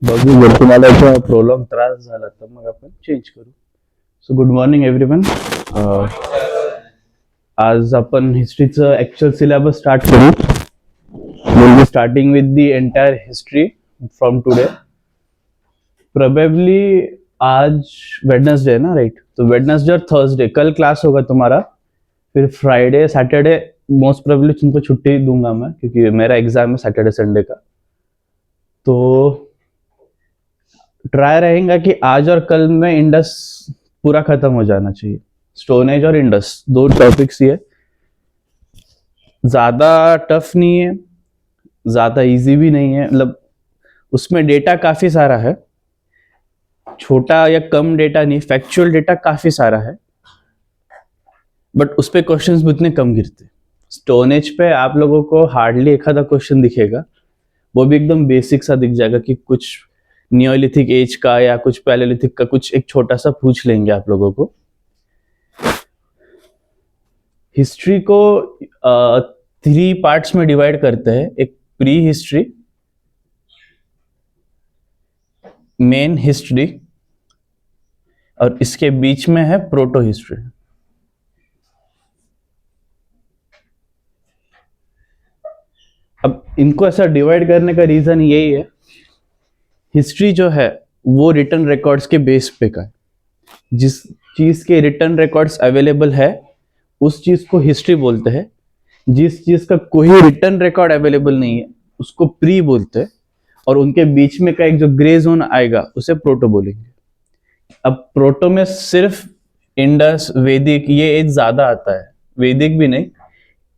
बघू जर तुम्हाला याचा प्रॉब्लेम त्रास झाला तर मग आपण चेंज करू. So good morning everyone. आज आपण हिस्ट्रीचं ऍक्च्युअल सिलेबस स्टार्ट करू. Will be starting with the entire history from today. Probably आज वेडनेसडे है ना, राइट? तो वेडनेसडे और थर्सडे कल क्लास होगा तुम्हारा. फिर फ्राइडे सैटरडे मोस्ट प्रोबेबली तुमको छुट्टी दूंगा मैं, क्योंकि मेरा एग्जाम है सैटरडे संडे का. तो ट्राई रहेगा कि आज और कल में इंडस पूरा खत्म हो जाना चाहिए. स्टोन एज और इंडस दो टॉपिक्स ही है. ज्यादा टफ नहीं है, ज्यादा इजी भी नहीं है. मतलब उसमें डेटा काफी सारा है, छोटा या कम डेटा नहीं, फैक्चुअल डेटा काफी सारा है, बट उस पे क्वेश्चंस भी उतने कम गिरते. स्टोन एज पे आप लोगों को हार्डली एक आधा क्वेश्चन दिखेगा, वो भी एकदम बेसिक सा दिख जाएगा कि कुछ नियोलिथिक एज का या कुछ पैलेलिथिक का कुछ एक छोटा सा पूछ लेंगे आप लोगों को. हिस्ट्री को 3 पार्ट्स में डिवाइड करते हैं. एक प्री हिस्ट्री, मेन हिस्ट्री, और इसके बीच में है प्रोटो हिस्ट्री. अब इनको ऐसा डिवाइड करने का रीजन यही है, हिस्ट्री जो है वो रिटन रिकॉर्ड्स के बेस पे का है. जिस चीज के रिटन रिकॉर्ड्स अवेलेबल है उस चीज को हिस्ट्री बोलते हैं. जिस चीज का कोई रिटन रिकॉर्ड अवेलेबल नहीं है उसको प्री बोलते हैं, और उनके बीच में का एक जो ग्रे जोन आएगा उसे प्रोटो बोलेंगे. अब प्रोटो में सिर्फ इंडस, वैदिक ये एज ज्यादा आता है, वैदिक भी नहीं.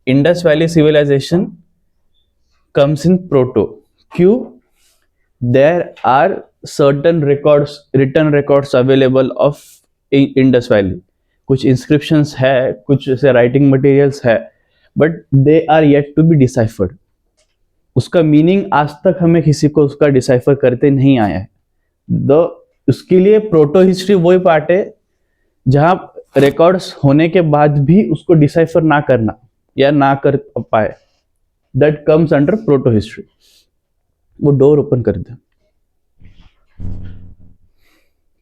Indus valley civilisation comes in proto. क्यों? There are certain records, written records available of Indus valley. कुछ इंस्क्रिप्शंस है, कुछ ऐसे राइटिंग मटेरियल्स है, but they are yet to be deciphered. उसका मीनिंग आज तक हमें किसी को उसका डिसाइफर करते नहीं आया है. उसके लिए प्रोटो हिस्ट्री वही पार्ट है जहां रिकॉर्ड्स होने के बाद भी उसको डिसाइफर ना करना या ना कर पाए, that comes under proto history. वो डोर ओपन कर दे.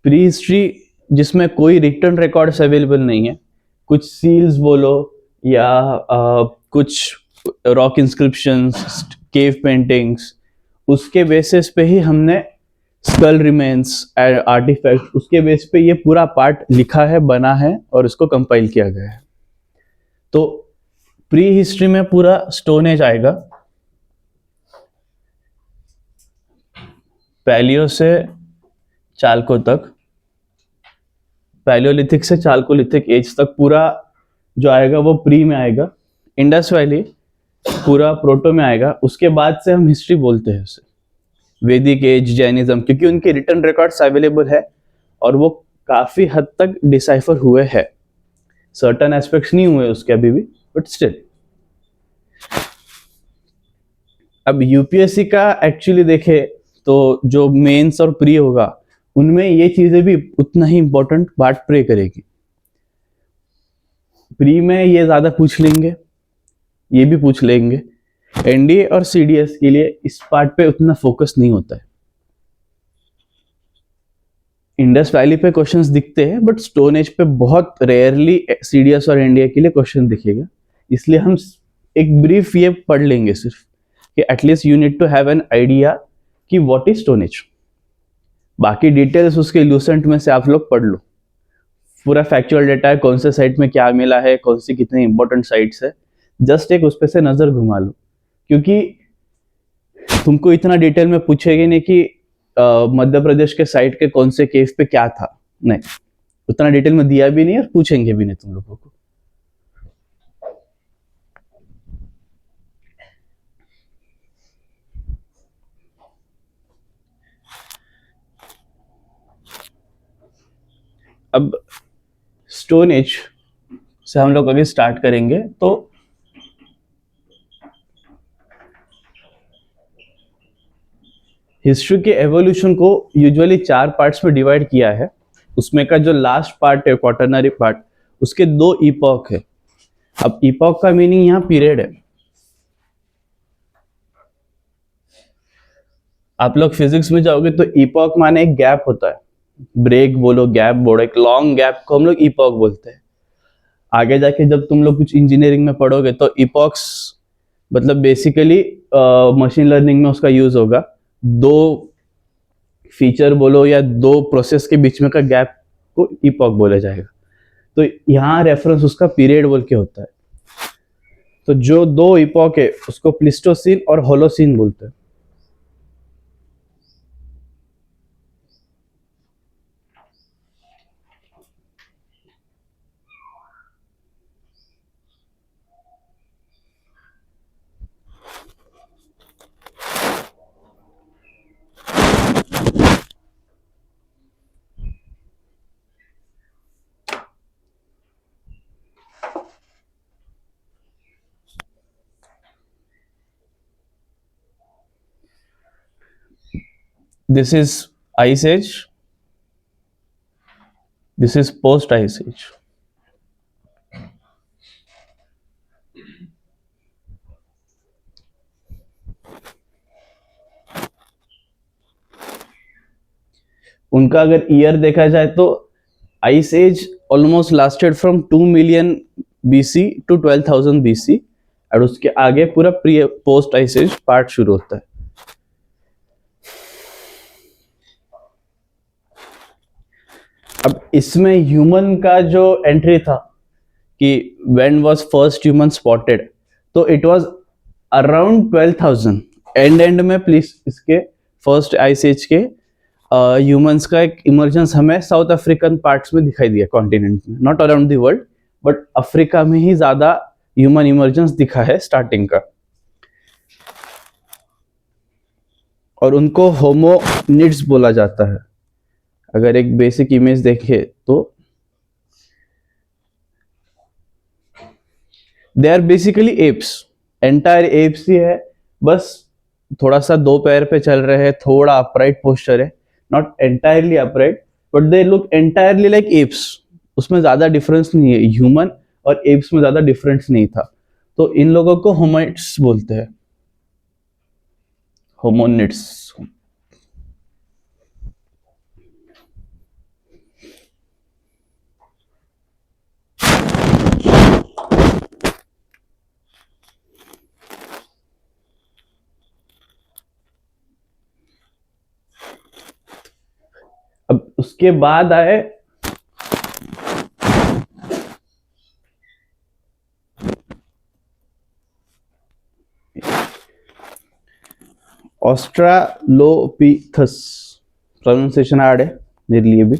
प्री हिस्ट्री जिसमें कोई रिटर्न रिकॉर्ड्स अवेलेबल नहीं है, कुछ सील्स बोलो या कुछ रॉक इंस्क्रिप्शंस, केव पेंटिंग्स, उसके बेसिस पे ही हमने स्कल रिमेन्स, आर्टिफैक्ट, उसके बेस पे ये पूरा पार्ट लिखा है, बना है और इसको कंपाइल किया गया है. तो प्री हिस्ट्री में पूरा स्टोन एज आएगा, पैलियो से चालको तक, पैलियोलिथिक से चालकोलिथिक एज तक पूरा जो आएगा वो प्री में आएगा. इंडस वैली पूरा प्रोटो में आएगा. उसके बाद से हम हिस्ट्री बोलते हैं उसे. वैदिक एज, जैनिज्म, क्योंकि उनके रिटर्न रिकॉर्ड्स अवेलेबल है और वो काफी हद तक डिसाइफर हुए हैं. सर्टन एस्पेक्ट्स नहीं हुए उसके अभी भी, बट स्टिल. अब यूपीएससी का एक्चुअली देखे तो जो मेंस और प्री होगा उनमें ये चीजें भी उतना ही इंपॉर्टेंट पार्ट प्ले करेगी. प्री में ये ज्यादा पूछ लेंगे, ये भी पूछ लेंगे. एनडीए और सीडीएस के लिए इस पार्ट पे उतना फोकस नहीं होता है. इंडस वैली पे क्वेश्चंस दिखते हैं, बट स्टोन एज पे बहुत रेयरली सीडीएस और एनडीए के लिए क्वेश्चन दिखेगा. इसलिए हम एक ब्रीफ ये पढ़ लेंगे सिर्फ कि at least you need to have an idea कि व्हाट इज स्टोन एज. बाकी डिटेल्स उसके लूसेंट में से आप लोग पढ़ लो. पूरा फैक्चुअल डेटा है, कौन से साइट में क्या मिला है, कौन सी कितनी इंपॉर्टेंट साइट्स है, जस्ट एक उस पे से नजर घुमा लो. क्योंकि तुमको इतना डिटेल में पूछेगे नहीं कि मध्य प्रदेश के साइट के कौन से केव पे क्या था, नहीं, उतना डिटेल में दिया भी नहीं और पूछेंगे भी नहीं तुम लोगों को. अब स्टोन एज से हम लोग अभी स्टार्ट करेंगे. तो हिस्ट्री के एवोल्यूशन को यूजुअली 4 पार्ट्स में डिवाइड किया है. उसमें का जो लास्ट पार्ट है, क्वाटरनरी पार्ट, उसके 2 इपॉक है. अब इपॉक का मीनिंग यहाँ पीरियड है. आप लोग फिजिक्स में जाओगे तो इपॉक माने एक गैप होता है, ब्रेक बोलो गैप बोलो, एक लॉन्ग गैप को हम लोग इपॉक बोलते हैं। आगे जाके जब तुम लोग कुछ इंजीनियरिंग में पढ़ोगे तो इपॉक्स मतलब बेसिकली मशीन लर्निंग में उसका यूज होगा, दो फीचर बोलो या दो प्रोसेस के बीच में का गैप को इपॉक बोला जाएगा। तो यहाँ रेफरेंस उसका पीरियड बोल के होता है। तो जो दो इपॉक है उसको प्लिस्टोसीन और होलोसीन बोलते हैं। This is ice age. This is post ice age. उनका अगर ईयर देखा जाए तो ice age almost lasted from 2 million BC to 12,000 BC, और उसके आगे पूरा pre post ice age part शुरू होता है। अब इसमें ह्यूमन का जो एंट्री था कि when was first human spotted, तो इट वाज अराउंड 12,000 एंड में प्लीज इसके फर्स्ट आइस एज के ह्यूमंस का एक इमर्जेंस हमें साउथ अफ्रीकन पार्ट्स में दिखाई दिया, कॉन्टिनेंट में, not around the world, but Africa में ही ज्यादा ह्यूमन इमर्जेंस दिखा है स्टार्टिंग का। और उनको होमोनिड्स बोला जाता है। अगर एक बेसिक इमेज देखे तो they are basically apes, entire apes ही है, बस थोड़ा सा दो पैर पे चल रहे हैं, थोड़ा अपराइट पोस्चर है, not entirely upright, but they look entirely like apps. उसमें ज्यादा डिफरेंस नहीं है, ह्यूमन और एप्स में ज्यादा डिफरेंस नहीं था। तो इन लोगों को होमिनिड्स बोलते हैं, होमोनिड्स। अब उसके बाद आए ऑस्ट्रालोपिथस, प्रोनाउंसिएशन हार्ड है मेरे लिए भी।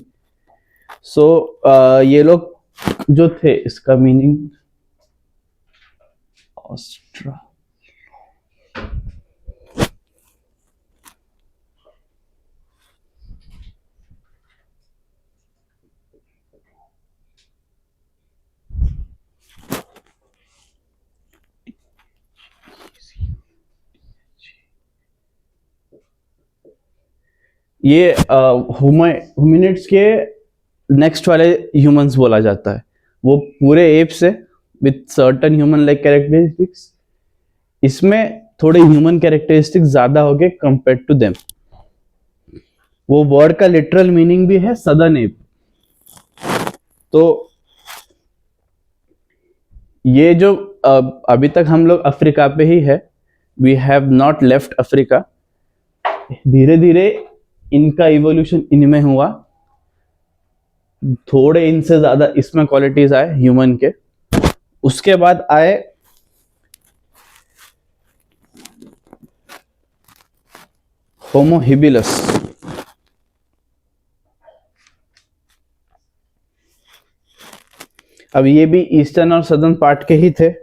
सो ये लोग जो थे, इसका मीनिंग ऑस्ट्रा, ये होमिनिड्स के नेक्स्ट वाले ह्यूमंस बोला जाता है। वो पूरे एप्स है with certain human like characteristics, इसमें थोड़े ह्यूमन कैरेक्टरिस्टिक्स ज्यादा हो गए कंपेयर टू देम। वो वर्ड का लिटरल मीनिंग भी है सदर्न एप। तो ये जो अभी तक हम लोग अफ्रीका पे ही है, we have not left Africa. धीरे धीरे इनका इवोल्यूशन इनमें हुआ, थोड़े इनसे ज्यादा इसमें क्वालिटीज आए ह्यूमन के। उसके बाद आए होमो हिबिलस। अब ये भी ईस्टर्न और सदर्न पार्ट के ही थे।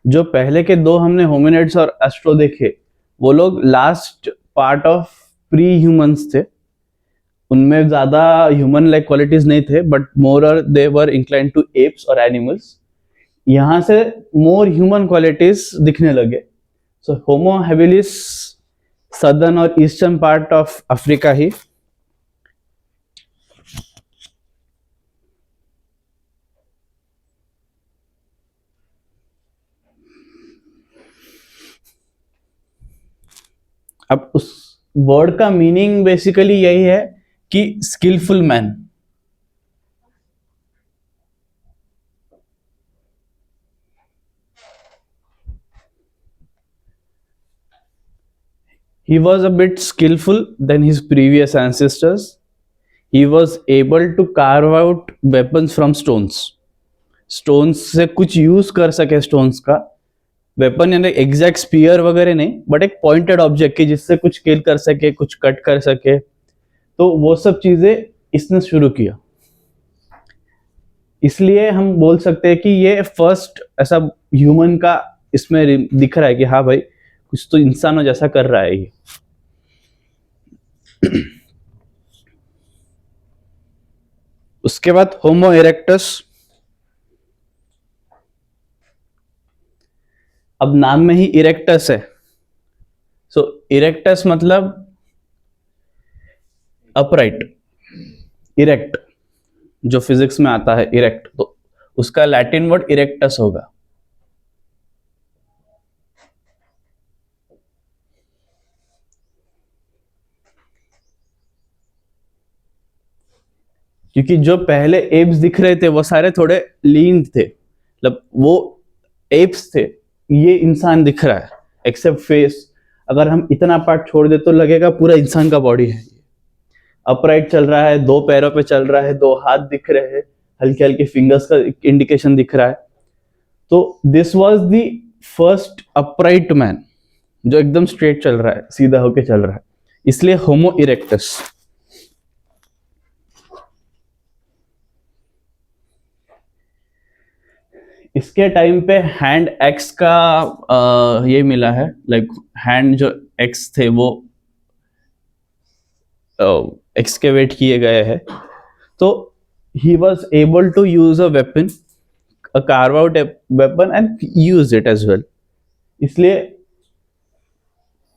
जो पहले के दो हमने होमिनिड्स और एस्ट्रो देखे, वो लोग last part of pre humans थे, उनमें ज्यादा ह्यूमन लाइक क्वालिटीज नहीं थे, बट मोर और they were incline to apes और एनिमल्स। यहां से मोर ह्यूमन क्वालिटीज दिखने लगे। सो होमो हैबिलिस सदर्न और ईस्टर्न पार्ट ऑफ अफ्रीका ही। अब उस वर्ड का मीनिंग बेसिकली यही है कि skilful man. He was a bit skillful than his previous ancestors. He was able to carve out weapons from stones. Stones से कुछ यूज कर सके स्टोन्स का वेपन, यानी एग्जैक्ट स्पीयर वगैरह नहीं, बट एक पॉइंटेड ऑब्जेक्ट की जिससे कुछ किल कर सके, कुछ कट कर सके। तो वो सब चीजें इसने शुरू किया। इसलिए हम बोल सकते हैं कि ये फर्स्ट ऐसा ह्यूमन का इसमें दिख रहा है कि हाँ भाई कुछ तो इंसानों जैसा कर रहा है ये। उसके बाद होमो इरेक्टस। अब नाम में ही इरेक्टस है। सो इरेक्टस मतलब अपराइट, इरेक्ट जो फिजिक्स में आता है इरेक्ट, तो उसका लैटिन वर्ड इरेक्टस होगा। क्योंकि जो पहले एप्स दिख रहे थे वो सारे थोड़े लीन थे, मतलब वो एप्स थे, ये इंसान दिख रहा है एक्सेप्ट फेस। अगर हम इतना पार्ट छोड़ दे तो लगेगा पूरा इंसान का बॉडी है। अपराइट चल रहा है, दो पैरों पे चल रहा है, दो हाथ दिख रहे हैं, हल्के हल्के फिंगर्स का इंडिकेशन दिख रहा है। तो this was the first upright man जो एकदम स्ट्रेट चल रहा है, सीधा होके चल रहा है, इसलिए होमो इरेक्टस। इसके टाइम पे हैंड एक्स का ये मिला है, लाइक हैंड जो एक्स थे वो एक्सकेवेट किए गए हैं। तो he was able to use a weapon, a carve out weapon and use it as well. इसलिए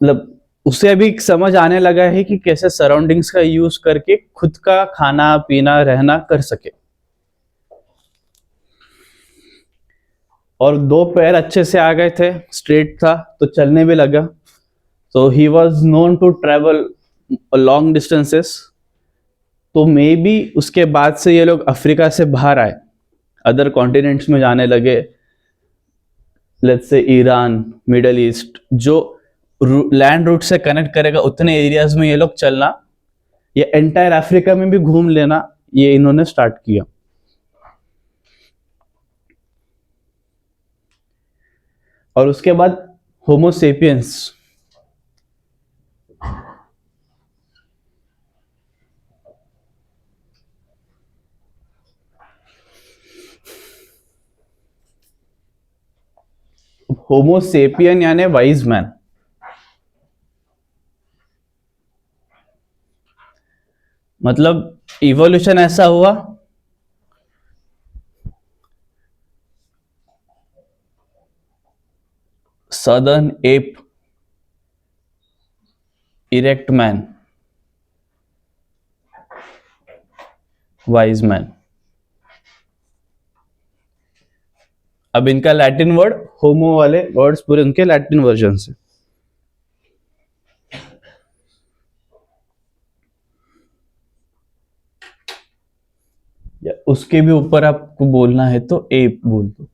मतलब उसे अभी समझ आने लगा है कि कैसे सराउंडिंग्स का यूज करके खुद का खाना पीना रहना कर सके। और दो पैर अच्छे से आ गए थे, स्ट्रेट था तो चलने भी लगा। तो he was known to travel long distances. तो मे बी उसके बाद से ये लोग अफ्रीका से बाहर आए, अदर कॉन्टिनेंट्स में जाने लगे, let's say Iran, middle east, जो लैंड रूट से कनेक्ट करेगा उतने एरियाज में ये लोग चलना, ये एंटायर अफ्रीका में भी घूम लेना, ये इन्होंने स्टार्ट किया। और उसके बाद होमोसेपियंस। होमोसेपियन यानी वाइज मैन। मतलब इवोल्यूशन ऐसा हुआ, southern app, erect man, wise man. अब इनका लैटिन वर्ड, होमो वाले वर्ड्स पूरे उनके लैटिन वर्जन से। या उसके भी ऊपर आपको बोलना है तो एप बोल दो।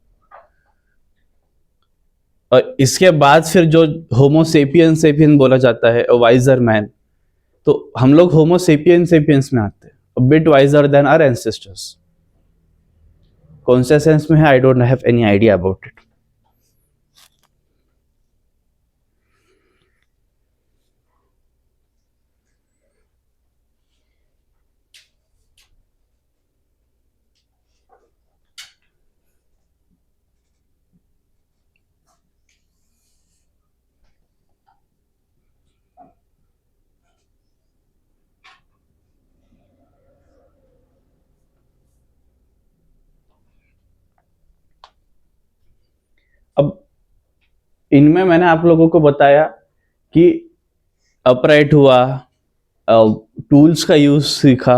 और इसके बाद फिर जो होमोसेपियन सेपियन बोला जाता है, वाइजर मैन, तो हम लोग होमोसेपियन सेपियंस में आते हैं, bit wiser than our ancestors. कौन से सेंस में है I don't have any idea about it. अब इनमें मैंने आप लोगों को बताया कि अपराइट हुआ, टूल्स का यूज सीखा,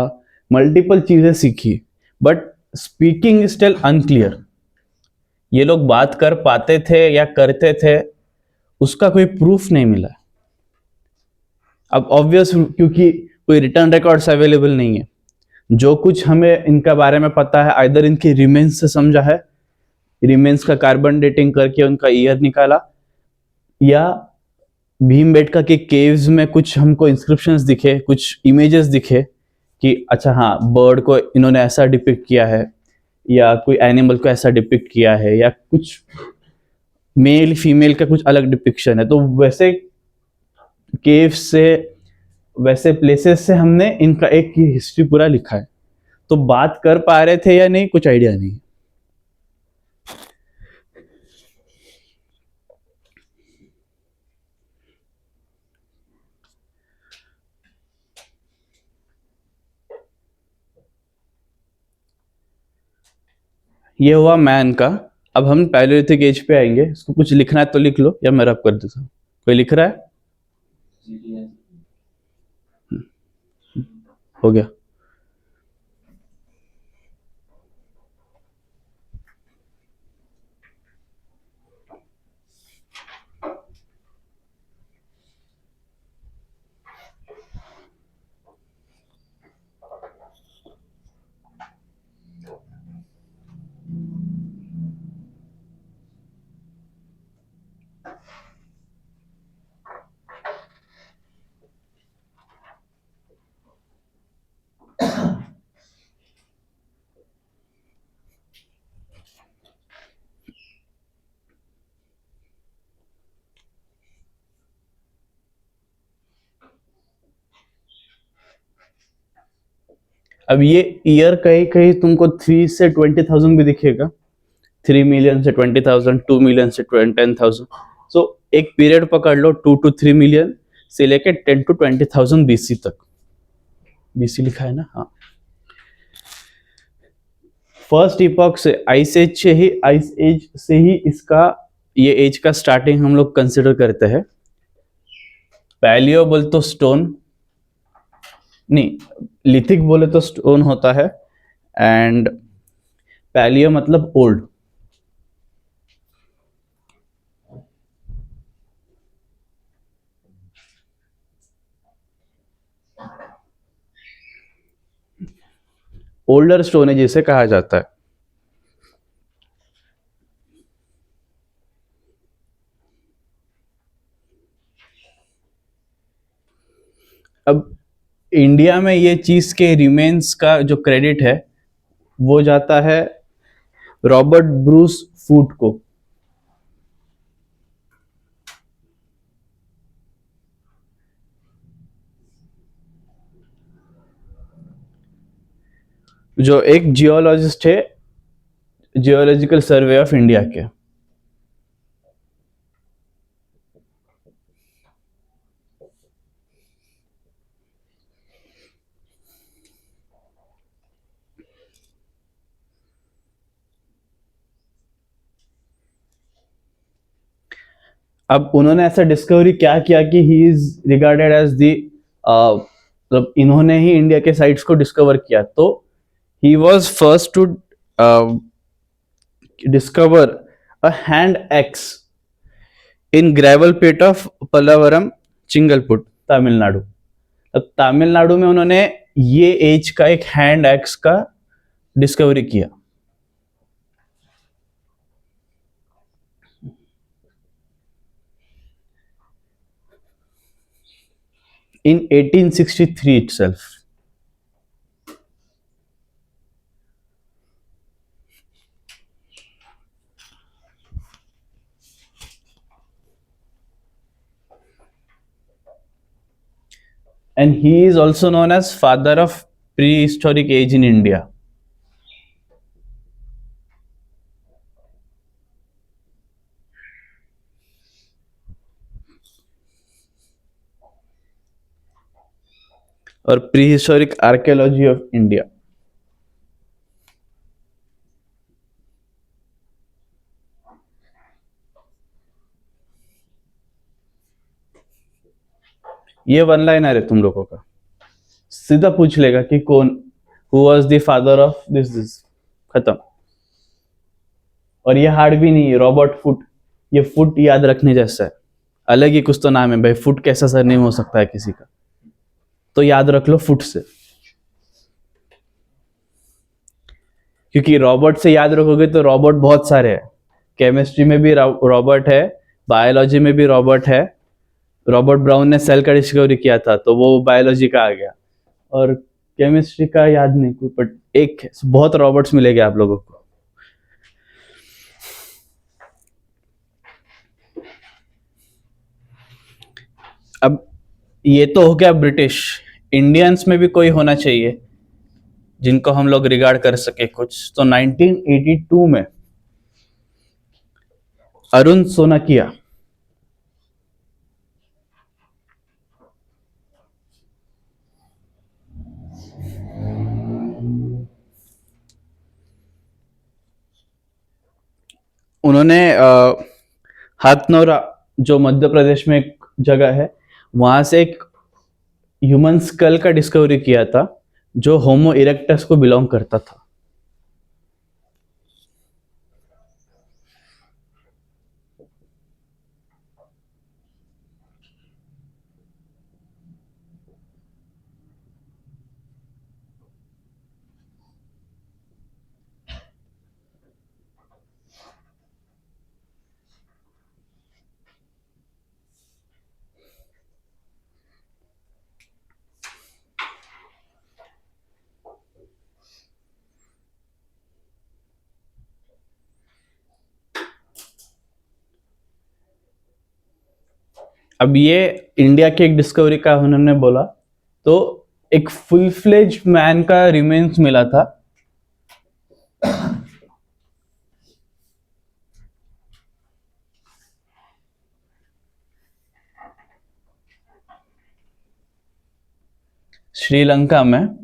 मल्टीपल चीजें सीखी, बट स्पीकिंग स्टिल अनक्लियर। ये लोग बात कर पाते थे या करते थे, उसका कोई प्रूफ नहीं मिला। अब ऑब्वियस, क्योंकि कोई रिटर्न रिकॉर्ड्स अवेलेबल नहीं है। जो कुछ हमें इनका बारे में पता है, आइदर इनके रिमेन्स से समझा है, रिमेन्स का कार्बन डेटिंग करके उनका ईयर निकाला, या भीमबेटका के केव्स में कुछ हमको इंस्क्रिप्शंस दिखे, कुछ इमेजेस दिखे कि अच्छा हाँ, बर्ड को इन्होंने ऐसा डिपिक्ट किया है, या कोई एनिमल को ऐसा डिपिक्ट किया है, या कुछ मेल फीमेल का कुछ अलग डिपिक्शन है। तो वैसे केव्स से, वैसे प्लेसेस से हमने इनका एक हिस्ट्री पूरा लिखा है। तो बात कर पा रहे थे या नहीं, कुछ आइडिया नहीं। ये हुआ मैन का। अब हम पैलियोलिथिक एज पे आएंगे। इसको कुछ लिखना है तो लिख लो, या मैं रब कर देता हूँ। कोई लिख रहा है? हो गया। अब ये ईयर कहीं कहीं तुमको 3 से 20,000 भी दिखेगा। 3 मिलियन से 20,000, 2 मिलियन से 10,000। सो एक पीरियड पकड़ लो, 2 to 3 मिलियन से लेके 10 to 20,000 बीसी तक। बीसी लिखा है ना? हाँ। फर्स्ट इपॉक से, आइस एज से ही इसका, ये एज का स्टार्टिंग हम लोग कंसिडर करते हैं। पैलियो बोले तो स्टोन नहीं, लिथिक बोले तो स्टोन होता है, एंड पैलियो मतलब ओल्ड। ओल्डर स्टोन है जिसे कहा जाता है। अब इंडिया में ये चीज के रिमेन्स का जो क्रेडिट है वो जाता है रॉबर्ट ब्रूस फूट को। जो एक जियोलॉजिस्ट है, जियोलॉजिकल सर्वे ऑफ इंडिया के। अब उन्होंने ऐसा डिस्कवरी क्या किया कि he is regarded as the, मतलब इन्होंने ही इंडिया के साइट्स को डिस्कवर किया। तो he was first to discover a hand axe in gravel pit of Pallavaram, Chingleput, Tamil Nadu. अब तमिलनाडु में उन्होंने ये एज का एक हैंड एक्स का डिस्कवरी किया। in 1863 itself. And he is also known as father of prehistoric age in India. और prehistoric archaeology of India. ये वन लाइनर है तुम लोगों का, सीधा पूछ लेगा कि कौन, who was the father of this this, खत्म। और ये हार्ड भी नहीं है, रॉबर्ट फुट, ये फुट याद रखने जैसा है, अलग ही कुछ तो नाम है भाई, फुट कैसा सर नहीं हो सकता है किसी का, तो याद रख लो फुट से, क्योंकि रॉबर्ट से याद रखोगे तो रॉबर्ट बहुत सारे हैं, केमिस्ट्री में भी रॉबर्ट है, बायोलॉजी में भी रॉबर्ट है, रॉबर्ट ब्राउन ने सेल का डिस्कवरी किया था तो वो बायोलॉजी का आ गया, और केमिस्ट्री का याद नहीं कोई, बट एक है, बहुत रॉबर्ट्स मिलेंगे आप लोगों को। अब ये तो हो गया ब्रिटिश, इंडियंस में भी कोई होना चाहिए जिनको हम लोग रिगार्ड कर सके कुछ, तो 1982 में अरुण सोनाकिया, उन्होंने हाथनौरा, जो मध्य प्रदेश में एक जगह है, वहां से एक ह्यूमन स्कल का डिस्कवरी किया था जो होमो इरेक्टस को बिलोंग करता था। अब ये इंडिया की एक डिस्कवरी का उन्होंने बोला, तो एक फुल फ्लेज मैन का रिमेन्स मिला था, श्रीलंका में,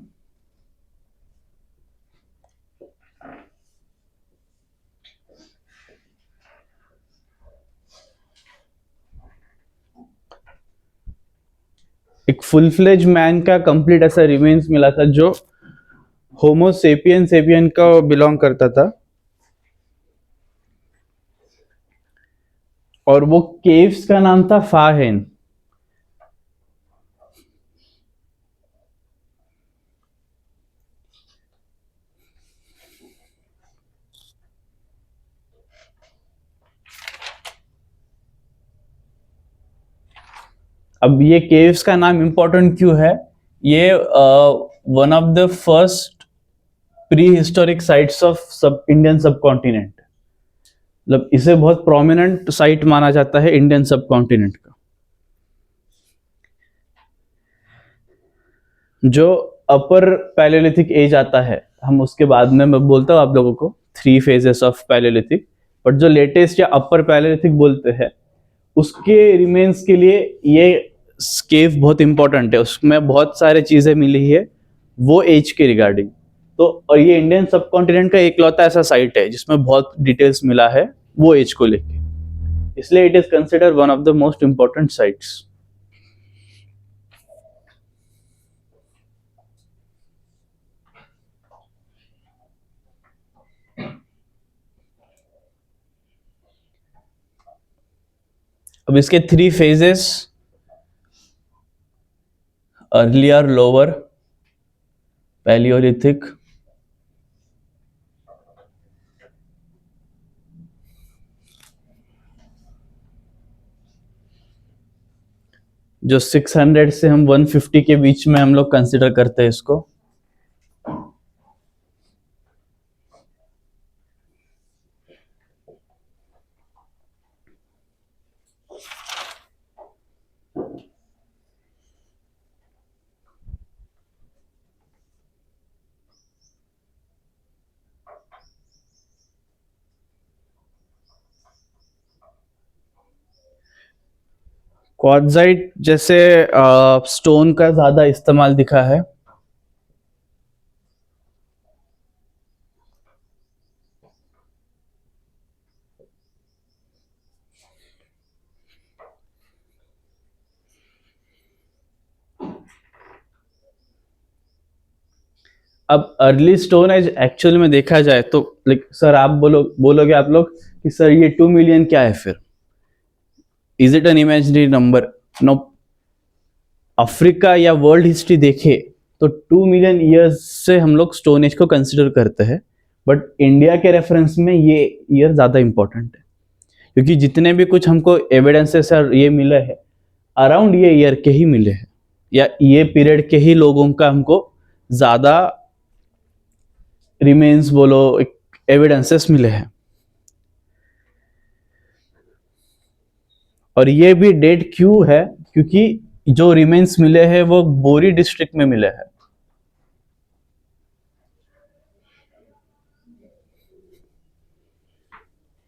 एक फुल फ्लेज मैन का कंप्लीट ऐसा रिमेन्स मिला था जो होमो सेपियन सेपियन का बिलोंग करता था, और वो केव्स का नाम था फाहेन। अब ये केव्स का नाम इंपॉर्टेंट क्यों है, ये one of the first pre historic sites of सब इंडियन सब कॉन्टिनेंट, मतलब इसे बहुत प्रोमिनेंट साइट माना जाता है इंडियन सब कॉन्टिनेंट का। जो अपर पैलेलिथिक एज आता है, हम उसके बाद में मैं बोलता हूँ आप लोगों को three phases of palaeolithic, but जो लेटेस्ट या अपर पैलेलिथिक बोलते हैं उसके रिमेन्स के लिए ये केव बहुत इंपॉर्टेंट है, उसमें बहुत सारे चीजें मिली है वो एज के रिगार्डिंग। तो और ये इंडियन सब कॉन्टिनेंट का एकलौता ऐसा साइट है जिसमें बहुत डिटेल्स मिला है वो एज को लेके, इसलिए it is consider one of the most important sites. अब इसके three phases, earlier, lower Palaeolithic, जो 600 से हम 150 के बीच में हम लोग कंसिडर करते हैं इसको। क्वार्ट्जाइट जैसे स्टोन का ज्यादा इस्तेमाल दिखा है, अब अर्ली स्टोन एज एक्चुअल में देखा जाए तो लाइक सर आप बोलोगे आप लोग कि सर ये 2 मिलियन क्या है फिर, is it an imaginary number? No, Africa या वर्ल्ड हिस्ट्री देखे तो 2 मिलियन ईयर्स से हम लोग स्टोन एज को कंसिडर करते हैं, बट इंडिया के रेफरेंस में ये ईयर ज्यादा इंपॉर्टेंट है, क्योंकि जितने भी कुछ हमको एविडेंसेस ये मिले हैं अराउंड ये ईयर के ही मिले हैं, या ये पीरियड के ही लोगों का हमको ज्यादा रिमेन्स बोलो एविडेंसेस मिले हैं। और ये भी डेट क्यों है, क्योंकि जो रिमेन्स मिले हैं वो बोरी डिस्ट्रिक्ट में मिले हैं।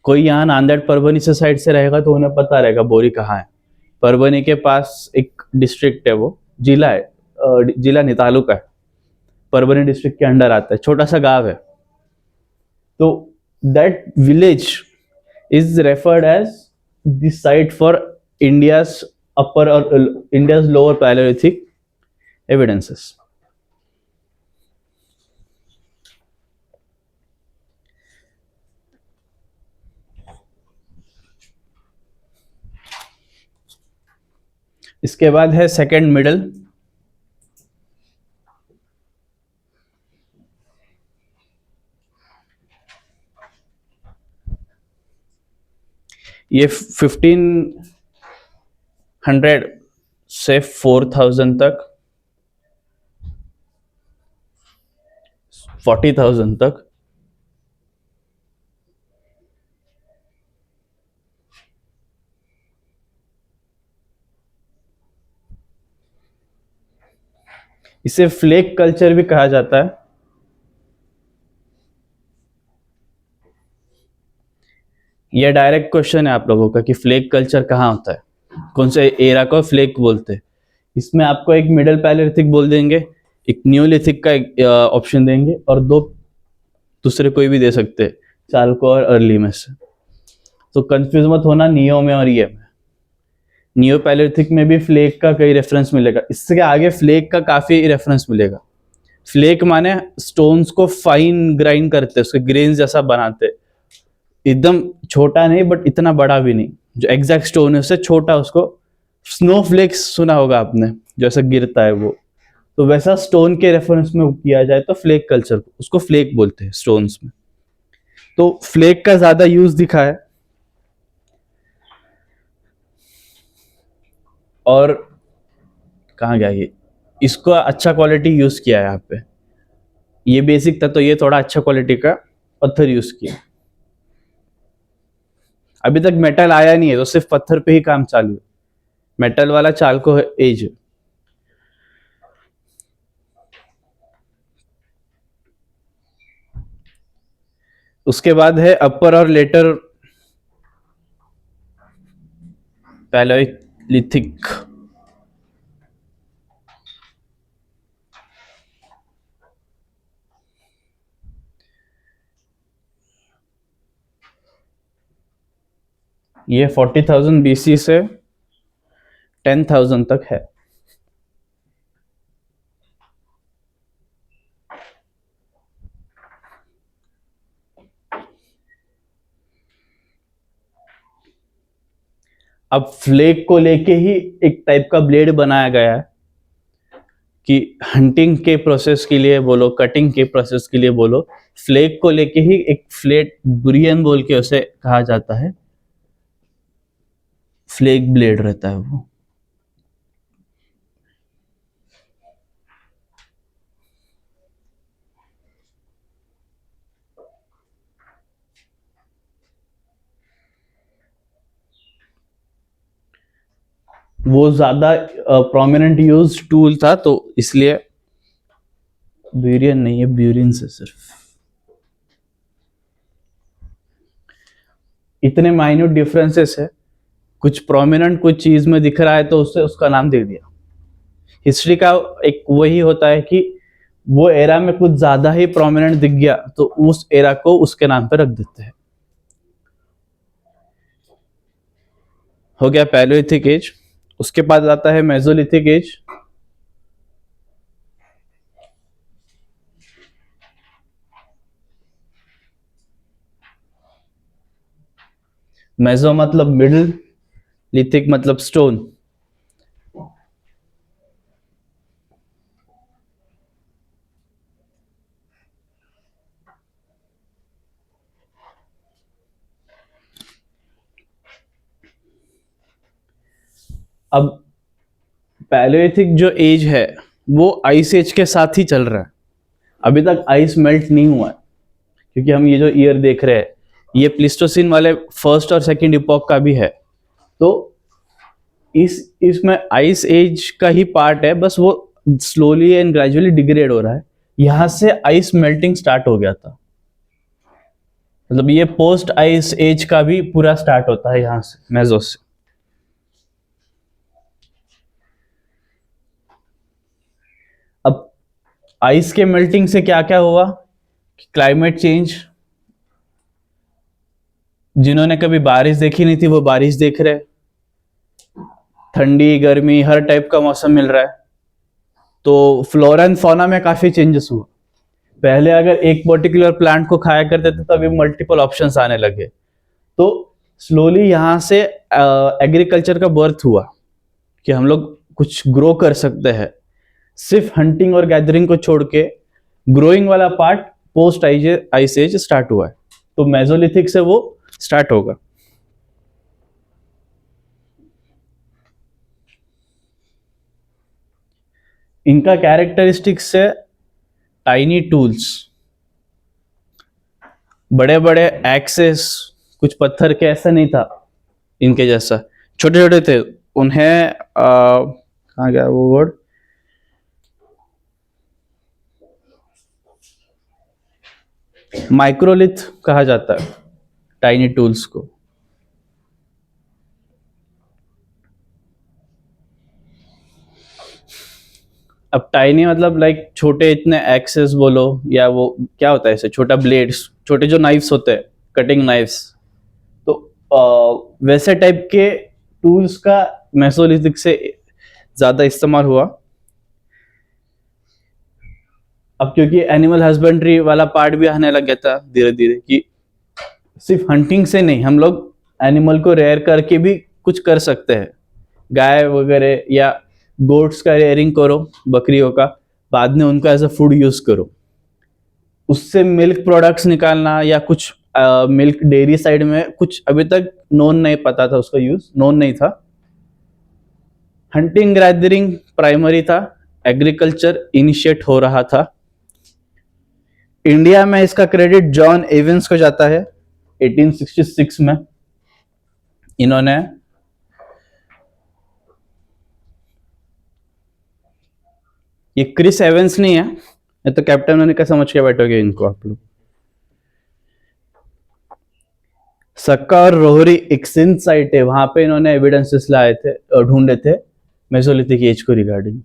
कोई यहाँ नांदेड़ परभनी से साइड से रहेगा तो उन्हें पता रहेगा बोरी कहाँ है। परभनी के पास एक डिस्ट्रिक्ट है, वो जिला है, जिला नहीं तालुका है, परभनी डिस्ट्रिक्ट के अंडर आता है, छोटा सा गांव है। तो that village is referred as the site for India's upper और इंडियाज लोअर पैलेलिथिक एविडेंसेस। इसके बाद है सेकेंड मिडल। ये 1500 से 4000 तक, 40,000 तक, इसे फ्लेक कल्चर भी कहा जाता है। यह डायरेक्ट क्वेश्चन है आप लोगों का कि फ्लेक कल्चर कहाँ होता है, कौन से एरा को फ्लेक बोलते हैं। इसमें आपको एक मिडिल पैलेलिथिक बोल देंगे, एक न्यूलिथिक का ऑप्शन देंगे, और दो दूसरे कोई भी दे सकते हैं, चालको और अर्ली में से। तो कंफ्यूज मत होना नियो में और ये में। नियो पैलेलिथिक में भी फ्लेक का कई रेफरेंस मिलेगा, इससे आगे फ्लेक का काफी रेफरेंस मिलेगा। फ्लेक माने स्टोन्स को फाइन ग्राइंड करते, उसके ग्रेन्स जैसा बनाते, एकदम छोटा नहीं बट इतना बड़ा भी नहीं, जो एग्जैक्ट स्टोन है उससे छोटा, उसको स्नोफ्लेक्स सुना होगा आपने, जैसा गिरता है वो, तो वैसा स्टोन के रेफरेंस में किया जाए तो फ्लेक कल्चर, उसको फ्लेक बोलते हैं स्टोन्स में। तो फ्लेक का ज्यादा यूज दिखा है। और कहाँ गया ये, इसको अच्छा क्वालिटी यूज किया है यहाँ पे, ये बेसिक था तो ये थोड़ा अच्छा क्वालिटी का पत्थर यूज किया। अभी तक मेटल आया नहीं है तो सिर्फ पत्थर पे ही काम चालू है, मेटल वाला चालको एज। उसके बाद है अपर और लेटर पैलेलिथिक। ये 40,000 BC से 10,000 तक है। अब फ्लेक को लेके ही एक टाइप का ब्लेड बनाया गया है कि हंटिंग के प्रोसेस के लिए बोलो, कटिंग के प्रोसेस के लिए बोलो, फ्लेक को लेके ही एक फ्लेट बुरियन बोल के उसे कहा जाता है, फ्लेक ब्लेड रहता है वो। वो ज्यादा प्रोमिनेंट यूज टूल था तो इसलिए ब्यूरियन नहीं है, ब्यूरिन से सिर्फ। इतने माइन्यूट डिफरेंसेस है, कुछ प्रोमिनेंट कुछ चीज में दिख रहा है तो उससे उसका नाम दे दिया। हिस्ट्री का एक वही होता है कि वो एरा में कुछ ज्यादा ही प्रोमिनेंट दिख गया तो उस एरा को उसके नाम पे रख देते हैं। हो गया पैलेलिथिक एज। उसके बाद आता है मेसोलिथिक एज। मेसो मतलब मिडिल, लिथिक मतलब स्टोन। अब पैलेओलिथिक जो एज है वो आइस एज के साथ ही चल रहा है, अभी तक आइस मेल्ट नहीं हुआ है, क्योंकि हम ये जो ईयर देख रहे हैं ये प्लिस्टोसिन वाले फर्स्ट और सेकंड इपॉक का भी है। तो इसमें आइस एज का ही पार्ट है, बस वो स्लोली एंड ग्रेजुअली डिग्रेड हो रहा है। यहां से आइस मेल्टिंग स्टार्ट हो गया था, मतलब ये पोस्ट आइस एज का भी पूरा स्टार्ट होता है यहां से, मेसो से। अब आइस के मेल्टिंग से क्या क्या हुआ, क्लाइमेट चेंज, जिन्होंने कभी बारिश देखी नहीं थी वो बारिश देख रहे, ठंडी गर्मी हर टाइप का मौसम मिल रहा है। तो फ्लोरा एंड फौना में काफी चेंजेस हुआ। पहले अगर एक पर्टिकुलर प्लांट को खाया करते थे तो अभी मल्टीपल ऑप्शंस आने लगे। तो स्लोली यहां से एग्रीकल्चर का बर्थ हुआ कि हम लोग कुछ ग्रो कर सकते हैं। सिर्फ हंटिंग और गैदरिंग को छोड़ के ग्रोइंग वाला part post ice age start हुआ है। तो मेसोलिथिक से वो स्टार्ट होगा। इनका कैरेक्टरिस्टिक्स है टाइनी टूल्स, बड़े बड़े एक्सेस, कुछ पत्थर के ऐसा नहीं था इनके जैसा, छोटे छोटे थे। उन्हें कहाँ गया वो वर्ड, माइक्रोलिथ कहा जाता है टाइनी टूल्स को। अब टाइनी मतलब लाइक छोटे इतने एक्सेस बोलो, या वो क्या होता है ऐसे छोटा ब्लेड्स, छोटे जो नाइफ्स होते हैं, कटिंग नाइफ्स। तो वैसे टाइप के टूल्स का मेसोलिथिक से ज्यादा इस्तेमाल हुआ। अब क्योंकि एनिमल हस्बेंड्री वाला पार्ट भी आने लग गया था धीरे धीरे, कि सिर्फ हंटिंग से नहीं, हम लोग एनिमल को रेयर करके भी कुछ कर सकते हैं। गाय वगैरह या गोट्स का रेयरिंग करो, बकरियों का, बाद में उनका एज अ फूड यूज करो, उससे मिल्क प्रोडक्ट्स निकालना या कुछ मिल्क डेयरी साइड में कुछ अभी तक नोन नहीं पता था, उसका यूज नोन नहीं था। हंटिंग गैदरिंग प्राइमरी था, एग्रीकल्चर इनिशिएट हो रहा था। इंडिया में इसका क्रेडिट जॉन एविंस को जाता है 1866 में। इन्होंने ये क्रिस एवेंस नहीं है, ये तो कैप्टन अमेरिका समझ के बैठोगे इनको आप लोग। सक्का और रोहरी एक सिंध साइट है, वहां पे इन्होंने एविडेंसेस लाए थे और ढूंढे थे मेसोलिथिक एज को रिगार्डिंग।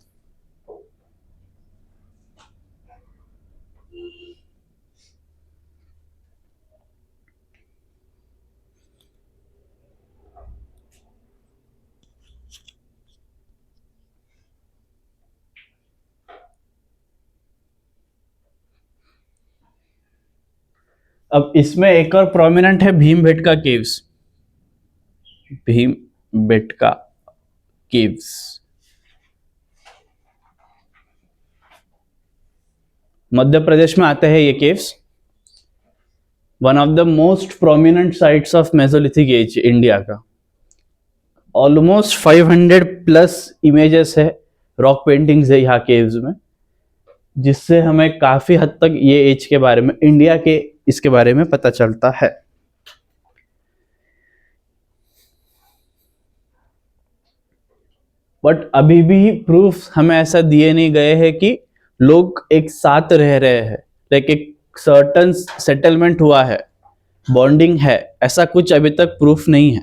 अब इसमें एक और प्रोमिनेंट है भीमबेटका केव्स। भीमबेटका केव्स मध्य प्रदेश में आते हैं ये caves. One of the most prominent sites of Mesolithic as India का। ऑलमोस्ट 500 प्लस इमेजेस है, रॉक पेंटिंग्स है यहाँ केव्स में, जिससे हमें काफी हद तक ये एज के बारे में, इंडिया के इसके बारे में पता चलता है। बट अभी भी प्रूफ हमें ऐसा दिए नहीं गए हैं कि लोग एक साथ रह रहे हैं, लाइक एक सर्टन सेटलमेंट हुआ है, बॉन्डिंग है, ऐसा कुछ अभी तक प्रूफ नहीं है।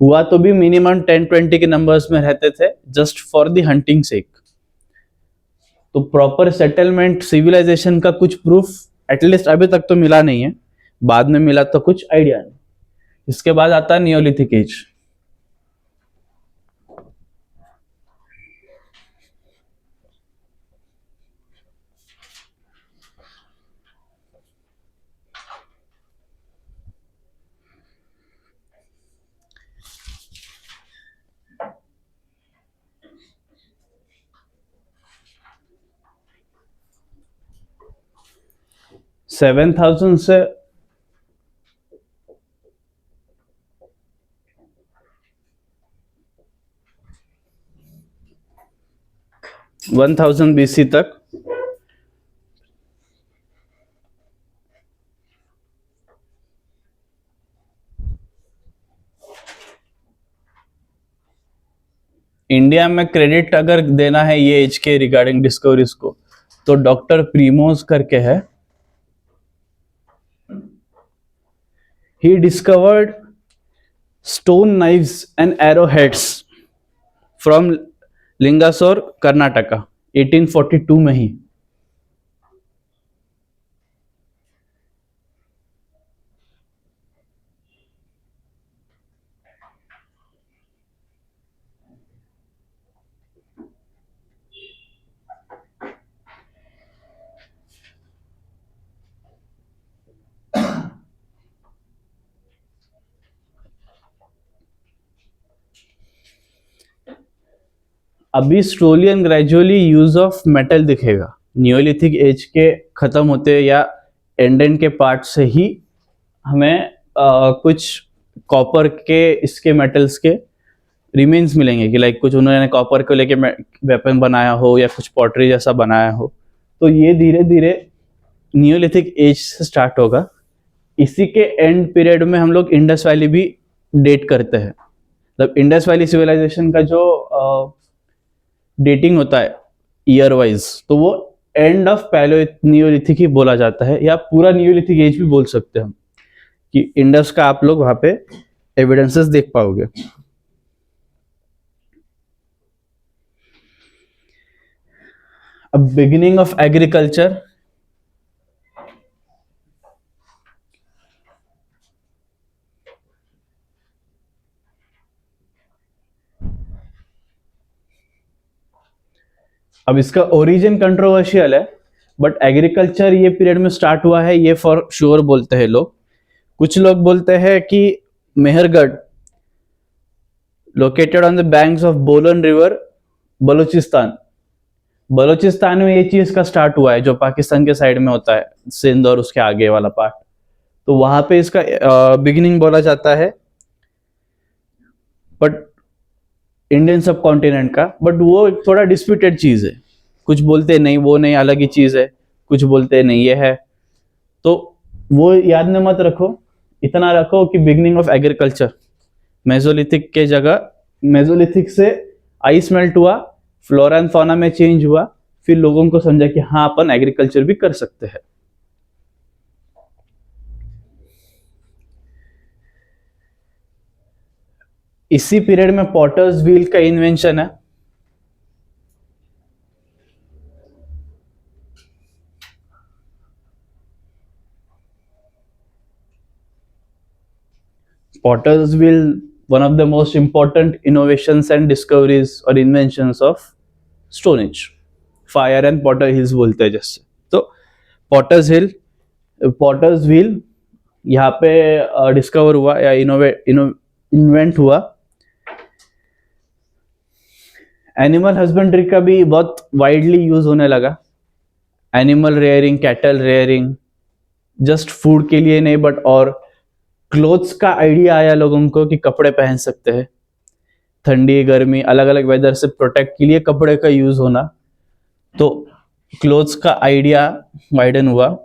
हुआ तो भी मिनिमम 10-20 के नंबर्स में रहते थे, जस्ट फॉर द हंटिंग सेक। तो प्रॉपर सेटलमेंट सिविलाइजेशन का कुछ प्रूफ एटलीस्ट अभी तक तो मिला नहीं है, बाद में मिला तो कुछ आइडिया नहीं। इसके बाद आता है नियोलिथिक एज। 7,000 से 1000 BC तक इंडिया में क्रेडिट अगर देना है ये एज के रिगार्डिंग डिस्कवरीज को, तो डॉक्टर प्रीमोज करके है. He discovered stone knives and arrow heads from Lingsugur Karnataka 1842 में ही. अभी स्ट्रोलियन ग्रेजुअली यूज ऑफ मेटल दिखेगा. नियोलिथिक एज के खत्म होते या एंडेंट के पार्ट से ही हमें कुछ कॉपर के इसके मेटल्स के रिमेन्स मिलेंगे कि लाइक कुछ उन्होंने कॉपर को लेके वेपन बनाया हो या कुछ पॉटरी जैसा बनाया हो. तो ये धीरे धीरे नियोलिथिक एज से स्टार्ट होगा. इसी के एंड पीरियड में हम लोग इंडस वैली भी डेट करते हैं. मतलब इंडस वैली सिविलाइजेशन का जो डेटिंग होता है ईयर वाइज, तो वो एंड ऑफ पैलो नियोलिथिक ही बोला जाता है, या पूरा नियोलिथिक एज भी बोल सकते हैं हम, कि इंडस का आप लोग वहां पे एविडेंसेस देख पाओगे. अब बिगिनिंग ऑफ एग्रीकल्चर. अब इसका ओरिजिन कंट्रोवर्शियल है, बट एग्रीकल्चर ये पीरियड में स्टार्ट हुआ है ये फॉर श्योर बोलते हैं लोग. कुछ लोग बोलते हैं कि Mehrgarh located on the banks of बोलन रिवर, बलूचिस्तान. बलूचिस्तान में ये चीज का स्टार्ट हुआ है, जो पाकिस्तान के साइड में होता है, सिंध और उसके आगे वाला पार्ट. तो वहां पे इसका बिगिनिंग बोला जाता है, बट इंडियन सब कॉन्टिनेंट का. बट वो एक थोड़ा डिस्प्यूटेड चीज है. कुछ बोलते नहीं वो नहीं, अलग ही चीज है. कुछ बोलते नहीं ये है. तो वो याद में मत रखो, इतना रखो कि बिगिनिंग ऑफ एग्रीकल्चर मेसोलिथिक के जगह, मेसोलिथिक से आइस मेल्ट हुआ, फ्लोरा एंड फौना में चेंज हुआ, फिर लोगों को समझा कि हाँ अपन एग्रीकल्चर भी कर सकते हैं. इसी पीरियड में पॉटर्स व्हील का इन्वेंशन है. Potter's wheel, one of the most important innovations and discoveries or inventions of Stone Age. Fire and Potter Hills बोलते हैं जैसे. तो पॉटर्स व्हील यहाँ पे डिस्कवर हुआ या इन्वेंट हुआ. एनिमल हस्बेंड्री का भी बहुत वाइडली यूज होने लगा. Animal rearing, cattle rearing, just food के लिए नहीं, बट और क्लोथ्स का आइडिया आया लोगों को कि कपड़े पहन सकते हैं. ठंडी गर्मी अलग अलग वेदर से प्रोटेक्ट के लिए कपड़े का यूज होना, तो क्लोथ्स का आइडिया वाइडन हुआ.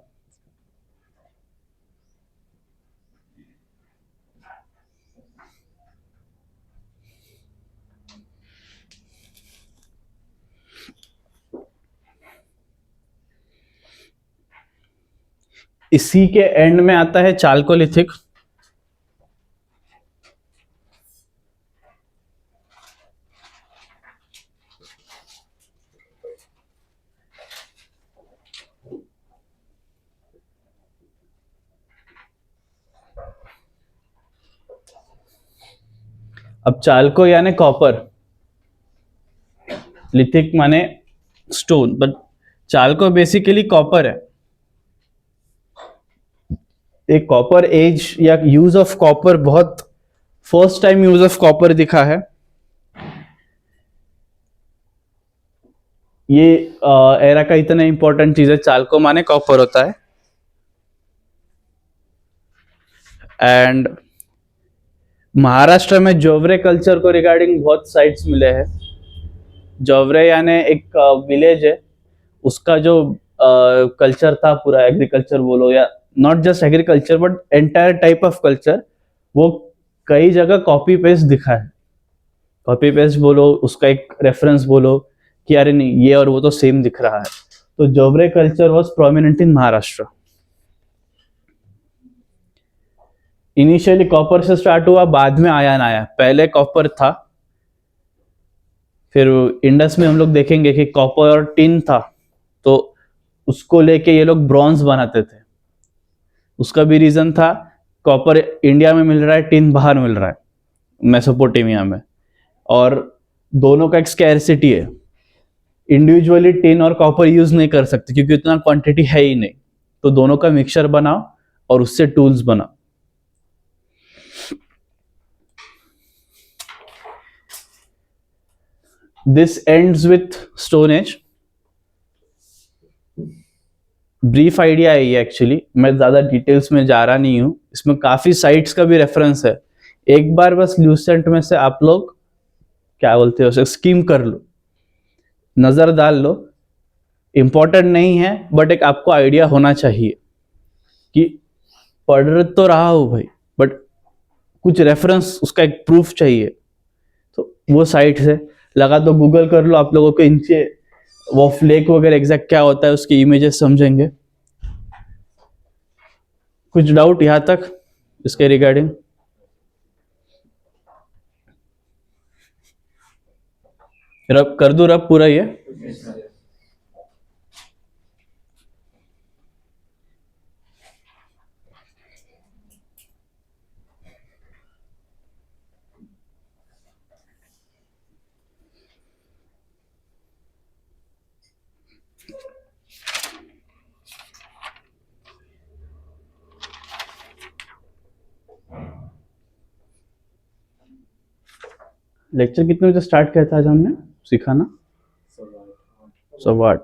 इसी के एंड में आता है चाल्कोलिथिक. अब चाल्को यानी कॉपर, लिथिक माने स्टोन, बट चाल्को बेसिकली कॉपर है. एक कॉपर एज या यूज ऑफ कॉपर, बहुत first time use of copper दिखा है. ये एरा का इतना इंपॉर्टेंट चीज है. चाल्को माने कॉपर होता है. एंड महाराष्ट्र में जोवरे कल्चर को रिगार्डिंग बहुत साइट्स मिले हैं। जोवरे यानी एक विलेज है, उसका जो कल्चर था पूरा, एग्रीकल्चर बोलो या not just agriculture but entire type of culture, वो कई जगह कॉपी पेस्ट दिखा है। कॉपी पेस्ट बोलो, उसका एक रेफरेंस बोलो कि अरे नहीं ये और वो तो सेम दिख रहा है। तो Jorwe culture was prominent in Maharashtra. Initially copper से स्टार्ट हुआ, बाद में आयन आया, पहले कॉपर था। फिर इंडस में हम लोग देखेंगे कि कॉपर और टिन था, तो उसको लेके ये लोग ब्रॉन्ज बनाते थे। उसका भी रीजन था, कॉपर इंडिया में मिल रहा है, टिन बाहर मिल रहा है मेसोपोटामिया में, और दोनों का एक स्कैरसिटी है। इंडिविजुअली टिन और कॉपर यूज नहीं कर सकते क्योंकि इतना क्वांटिटी है ही नहीं, तो दोनों का मिक्सचर बनाओ और उससे टूल्स बनाओ। This ends with stone age. Brief idea है ये एक्चुअली, मैं ज्यादा डिटेल्स में जा रहा नहीं हूं, इसमें काफी साइट्स का भी रेफरेंस है। एक बार बस ल्यूसेंट में से आप लोग क्या बोलते हो उसे स्कीम कर लो, नजर डाल लो। इंपॉर्टेंट नहीं है बट एक आपको आइडिया होना चाहिए कि पढ़ तो रहा हो भाई, बट कुछ रेफरेंस, उसका एक प्रूफ चाहिए। तो वो साइट है, लगा तो गूगल कर लो, आप लोगों को इनसे वो फ्लेक वगैरह एग्जैक्ट क्या होता है उसकी इमेजेस समझेंगे। कुछ डाउट यहां तक इसके रिगार्डिंग? रब कर दो, रब पूरा ये। लेक्चर कितने बजे स्टार्ट किया था आज हमने सिखाना? 8:15।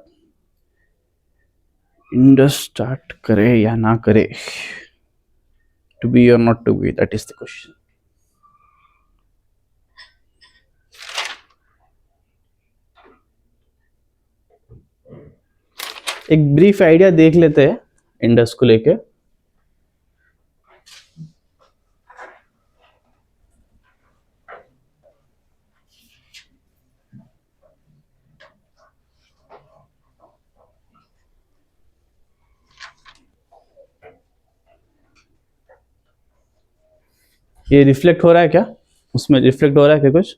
इंडस स्टार्ट करे या ना करे, टू बी और not to be, that is the question. एक ब्रीफ आइडिया देख लेते हैं इंडस को लेके। ये रिफ्लेक्ट हो रहा है क्या? उसमें रिफ्लेक्ट हो रहा है क्या कुछ?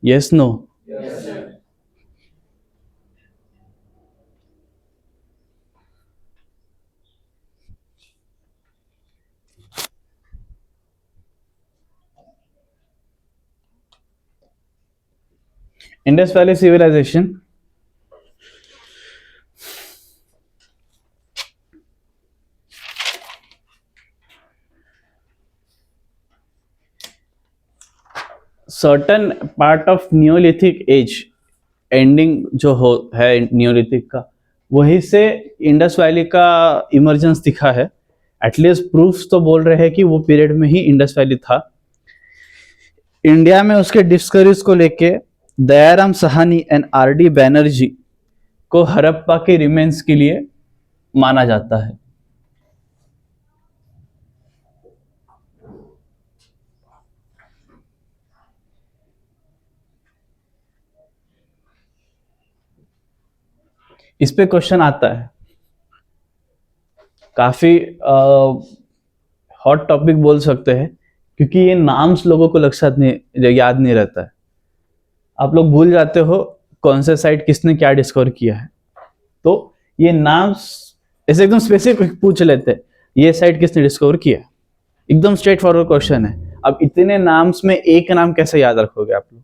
Yes no? Indus valley civilisation certain part of Neolithic age ending जो हो है नियोलिथिक का, वहीं से इंडस वैली का इमर्जेंस दिखा है। एटलीस्ट प्रूफ्स तो बोल रहे हैं कि वो पीरियड में ही इंडस वैली था। इंडिया में उसके डिस्कवरीज को लेके दयाराम साहनी एंड आर.डी. बैनर्जी को हड़प्पा के रिमेन्स के लिए माना जाता है। इस पे क्वेश्चन आता है, काफी हॉट टॉपिक बोल सकते हैं, क्योंकि ये नाम्स लोगों को लक्षात नहीं, याद नहीं रहता है। आप लोग भूल जाते हो कौन से साइट किसने क्या डिस्कवर किया है, तो ये नाम्स ऐसे एकदम स्पेसिफिक पूछ लेते हैं, ये साइट किसने डिस्कवर किया। एकदम स्ट्रेट फॉरवर्ड क्वेश्चन है। अब इतने नाम्स में एक नाम कैसे याद रखोगे आप लोग?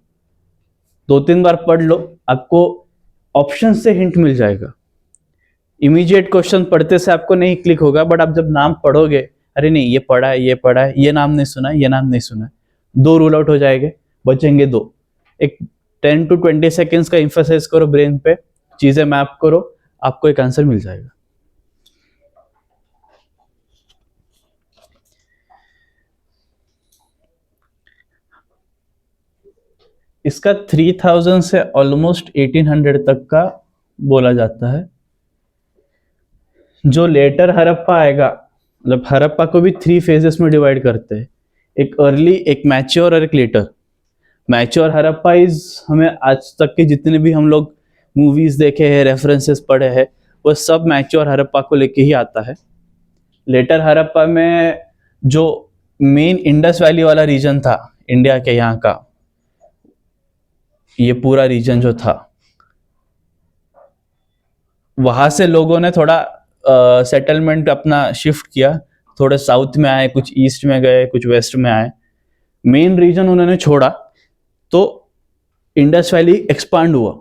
2-3 बार पढ़ लो, आपको ऑप्शन से हिंट मिल जाएगा। इमीडिएट क्वेश्चन पढ़ते से आपको नहीं क्लिक होगा, बट आप जब नाम पढ़ोगे, अरे नहीं ये पढ़ा है, ये पढ़ा है, ये नाम नहीं सुना है, ये नाम नहीं सुना है, 2 रूल आउट हो जाएंगे, बचेंगे 2। एक 10 to 20 सेकेंड्स का इंफोसाइज करो ब्रेन पे, चीजें मैप करो, आपको एक आंसर मिल जाएगा। इसका 3000 से ऑलमोस्ट 1800 तक का बोला जाता है। जो लेटर हड़प्पा आएगा, मतलब हड़प्पा को भी 3 फेजेस में डिवाइड करते हैं, एक अर्ली, एक मैच्योर और एक लेटर। मैच्योर हड़प्पा इज, हमें आज तक के जितने भी हम लोग मूवीज देखे हैं, रेफरेंसेस पढ़े हैं, वो सब मैच्योर हड़प्पा को लेके ही आता है। लेटर हड़प्पा में जो मेन इंडस वैली वाला रीजन था इंडिया के, यहाँ का ये पूरा रीजन जो था, वहां से लोगों ने थोड़ा सेटलमेंट अपना शिफ्ट किया, थोड़े साउथ में आए, कुछ ईस्ट में गए, कुछ वेस्ट में आए। मेन रीजन उन्होंने छोड़ा तो इंडस वैली एक्सपांड हुआ।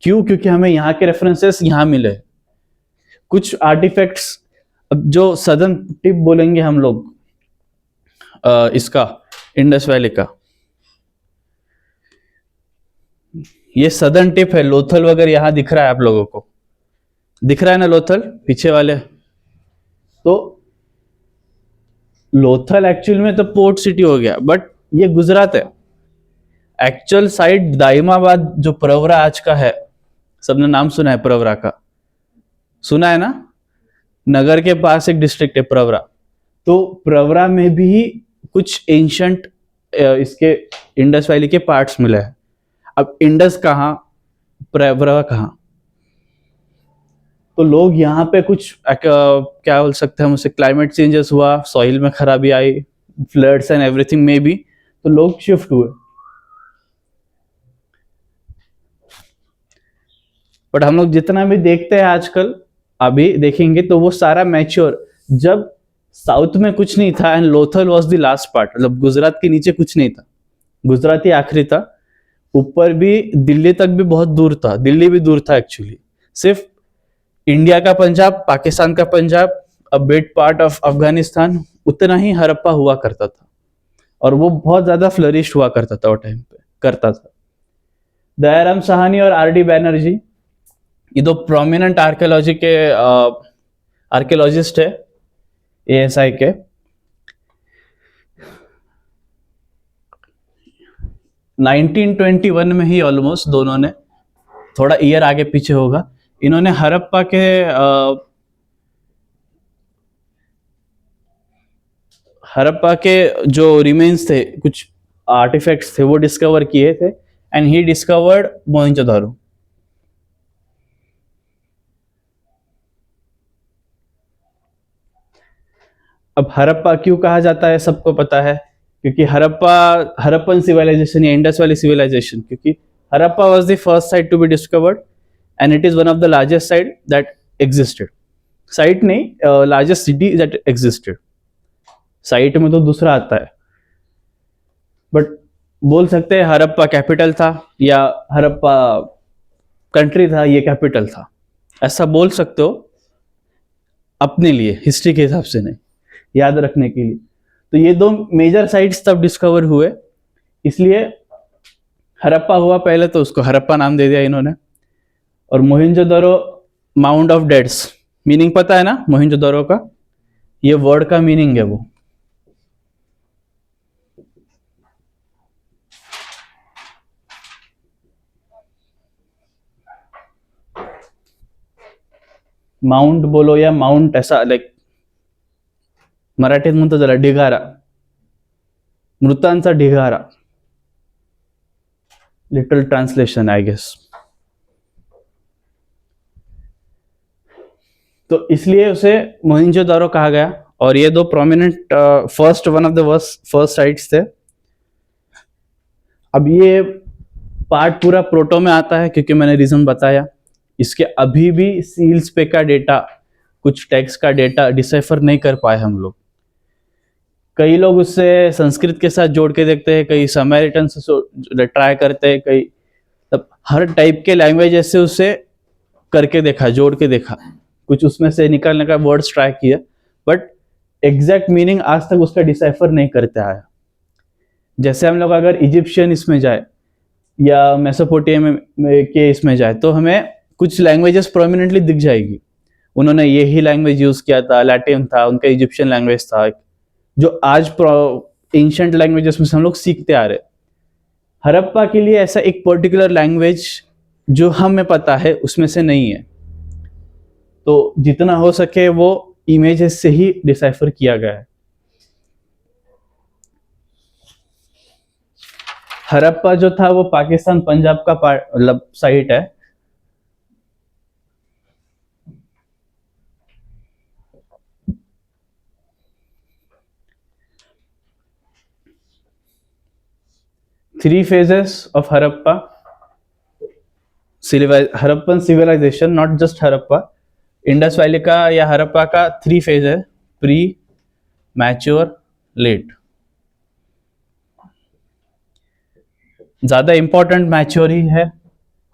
क्यों? क्योंकि हमें यहाँ के रेफरेंसेस यहाँ मिले, कुछ आर्टिफैक्ट्स। अब जो सदर्न टिप बोलेंगे हम लोग इसका, इंडस वैली का, ये सदर्न टिप है। लोथल वगैरह यहाँ दिख रहा है आप लोगों को, दिख रहा है ना लोथल पीछे वाले? तो लोथल एक्चुअल में तो पोर्ट सिटी हो गया, बट ये गुजरात है। एक्चुअल साइड दाइमाबाद, जो प्रवरा आज का है, सबने नाम सुना है प्रवरा का, सुना है ना? नगर के पास एक डिस्ट्रिक्ट है प्रवरा। तो प्रवरा में भी कुछ एंशंट इसके इंडस वैली के पार्ट्स मिले हैं। अब इंडस कहाँ, प्रवरा कहाँ? तो लोग यहाँ पे कुछ क्या बोल सकते हैं हम उसे, क्लाइमेट चेंजेस हुआ, सॉइल में खराबी आई, फ्लड्स एंड एवरीथिंग में भी, तो लोग शिफ्ट हुए। बट हम लोग जितना भी देखते हैं आजकल, अभी देखेंगे तो वो सारा मैच्योर, जब साउथ में कुछ नहीं था and Lothal was the last part, मतलब गुजरात के नीचे कुछ नहीं था, गुजरात ही आखिरी था, ऊपर भी दिल्ली तक भी बहुत दूर था, दिल्ली भी दूर था एक्चुअली। सिर्फ इंडिया का पंजाब, पाकिस्तान का Punjab, a bit part of Afghanistan, उतना ही हड़प्पा हुआ करता था, और वो बहुत ज्यादा फ्लरिश हुआ करता था वो टाइम पे, करता था। दयाराम साहनी और आर डी बैनर्जी, ये दो प्रोमिनेंट आर्कियोलॉजी के आर्कियोलॉजिस्ट है एएसआई के। नाइनटीन 1921 में ही ऑलमोस्ट दोनों ने, थोड़ा ईयर आगे पीछे होगा, इन्होंने हड़प्पा के जो रिमेन्स थे, कुछ आर्टिफैक्ट्स थे, वो डिस्कवर किए थे, एंड ही डिस्कवर्ड मोहनजोदारो। अब हड़प्पा क्यों कहा जाता है सबको पता है, क्योंकि हड़प्पन सिविलाइजेशन या इंडस वैली सिविलाइजेशन, क्योंकि Harappa was the first site to be discovered and it is one of the largest site that existed. Site नहीं, largest city that existed. Site में तो दूसरा आता है, बट बोल सकते हैं हड़प्पा कैपिटल था, या हड़प्पा कंट्री था, ये कैपिटल था, ऐसा बोल सकते हो अपने लिए, हिस्ट्री के हिसाब से नहीं, याद रखने के लिए। तो ये दो मेजर साइट्स तब डिस्कवर हुए, इसलिए हड़प्पा हुआ पहले, तो उसको हड़प्पा नाम दे दिया इन्होंने। और मोहनजोदड़ो, माउंट ऑफ डेड्स, मीनिंग पता है ना मोहनजोदड़ो का? ये वर्ड का मीनिंग है वो। माउंट बोलो या माउंट, ऐसा लाइक मराठीत म्हणतो त्याला ढिगारा, मृतांचा ढिगारा, लिटल ट्रांसलेशन आई गेस। तो इसलिए उसे मोहनजोदारो कहा गया। और ये दो prominent first, one of the first sites थे। अब ये पार्ट पूरा प्रोटो में आता है, क्योंकि मैंने रीजन बताया, इसके अभी भी सील्स पे का डेटा, कुछ टेक्स्ट का डेटा डिसाइफर नहीं कर पाए हम लोग। कई लोग उससे संस्कृत के साथ जोड़ के देखते हैं, कई समैरिटन से ट्राई करते हैं, कई तब हर टाइप के लैंग्वेज से उससे करके देखा, जोड़ के देखा, कुछ उसमें से निकालने का वर्ड्स ट्राई किया, बट एग्जैक्ट मीनिंग आज तक उसका डिसाइफर नहीं करते आया। जैसे हम लोग अगर इजिप्शियन इसमें जाए या मेसोपोटामिया के इसमें जाए, तो हमें कुछ लैंग्वेजेस प्रोमिनेंटली दिख जाएगी, उन्होंने यही लैंग्वेज यूज किया था, लैटिन था, उनका इजिप्शियन लैंग्वेज था, जो आज एंशिएंट लैंग्वेजेस में से हम लोग सीखते आ रहे। हड़प्पा के लिए ऐसा एक पर्टिकुलर लैंग्वेज जो हमें पता है उसमें से नहीं है, तो जितना हो सके वो इमेजेस से ही डिसाइफर किया गया है। हड़प्पा जो था वो पाकिस्तान पंजाब का मतलब साइट है। Three phases of Harappa Harappan civilisation, not just Harappa. Indus Valley का या हड़प्पा का थ्री फेज है: प्री, मैच्योर, लेट। ज्यादा इंपॉर्टेंट मैच्योर ही है,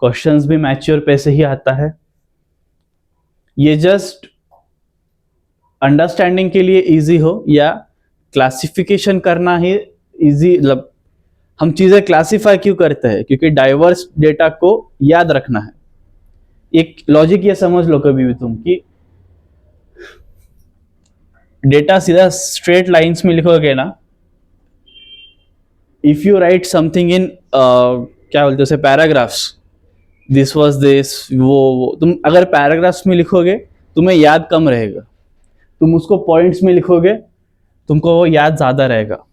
क्वेश्चंस भी मैच्योर पे से ही आता है। ये जस्ट अंडरस्टैंडिंग के लिए इजी हो या क्लासिफिकेशन करना ही इजी, मतलब हम चीजें क्लासिफाई क्यों करते हैं, क्योंकि डाइवर्स डेटा को याद रखना है। एक लॉजिक ये समझ लो कभी भी तुम कि डेटा सीधा स्ट्रेट लाइंस में लिखोगे ना, if you right something in क्या बोलते हैं उसे, पैराग्राफ्स, दिस वाज दिस, वो तुम अगर पैराग्राफ्स में लिखोगे तुम्हें याद कम रहेगा, तुम उसको पॉइंट्स में लिखोगे तुमको वो याद ज्यादा रहेगा,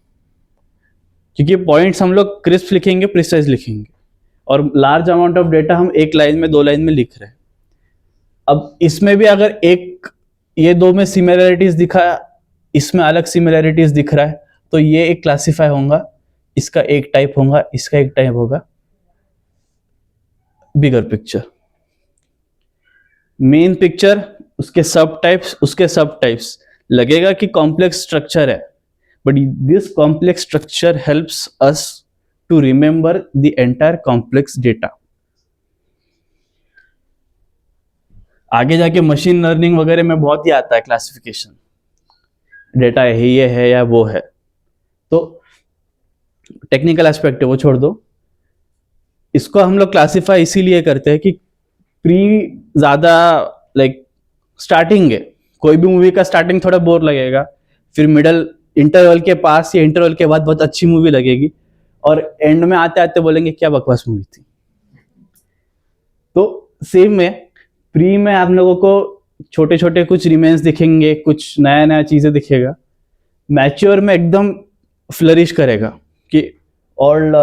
क्योंकि पॉइंट्स हम लोग क्रिस्प लिखेंगे, प्रिसाइज लिखेंगे, और लार्ज अमाउंट ऑफ डेटा हम एक लाइन में, दो लाइन में लिख रहे हैं। अब इसमें भी अगर एक, ये दो में सिमिलैरिटीज दिखा, इसमें अलग सिमिलैरिटीज दिख रहा है, तो ये एक क्लासिफाई होगा, इसका एक टाइप होगा, इसका एक टाइप होगा। बिगर पिक्चर, मेन पिक्चर, उसके सब टाइप्स, उसके सब टाइप्स। लगेगा कि कॉम्प्लेक्स स्ट्रक्चर है, but this complex structure helps us to remember the entire complex data. आगे जाके मशीन लर्निंग वगैरह में बहुत ही आता है क्लासिफिकेशन, डेटा ये है या वो है, तो टेक्निकल एस्पेक्ट है वो छोड़ दो। इसको हम लोग क्लासिफाई इसीलिए करते हैं कि प्री ज्यादा लाइक स्टार्टिंग है, कोई भी मूवी का स्टार्टिंग थोड़ा बोर लगेगा, फिर मिडल, इंटरवल के पास या इंटरवल के बाद बहुत अच्छी मूवी लगेगी, और एंड में आते आते बोलेंगे क्या बकवास मूवी थी। तो सेम में प्री में आप लोगों को छोटे छोटे कुछ रिमेन्स दिखेंगे, कुछ नया नया चीजें दिखेगा। मैच्योर में एकदम फ्लरिश करेगा कि ऑल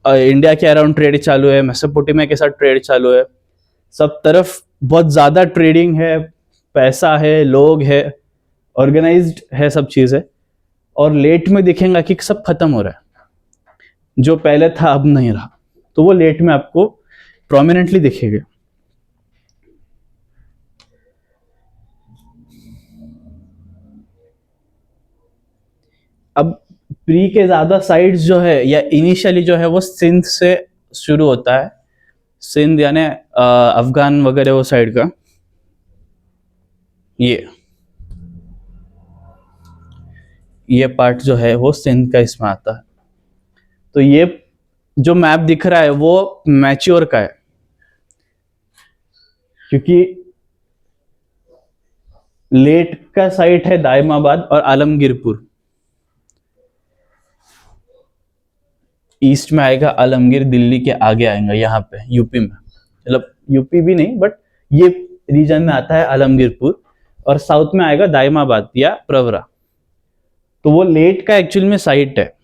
इंडिया के अराउंड ट्रेड चालू है, मेसोपोटामिया के साथ ट्रेड चालू है, सब तरफ बहुत ज्यादा ट्रेडिंग है, पैसा है, लोग है, ऑर्गेनाइज्ड है सब चीजें। और लेट में दिखेगा कि सब खत्म हो रहा है, जो पहले था अब नहीं रहा, तो वो लेट में आपको प्रोमिनेंटली दिखेगा। अब प्री के ज्यादा साइड्स जो है या इनिशियली जो है वो सिंध से शुरू होता है, सिंध यानी अफगान वगैरह वो साइड का, ये पार्ट जो है वो सिंध का इसमें आता है। तो ये जो मैप दिख रहा है वो मैच्योर का है, क्योंकि लेट का साइट है दायमाबाद और आलमगीरपुर, ईस्ट में आएगा आलमगीर, दिल्ली के आगे आएगा यहाँ पे यूपी में, मतलब यूपी भी नहीं बट ये रीजन में आता है आलमगीरपुर, और साउथ में आएगा दायमाबाद या प्रवरा। तो वो लेट का एक्चुअल में साइट है।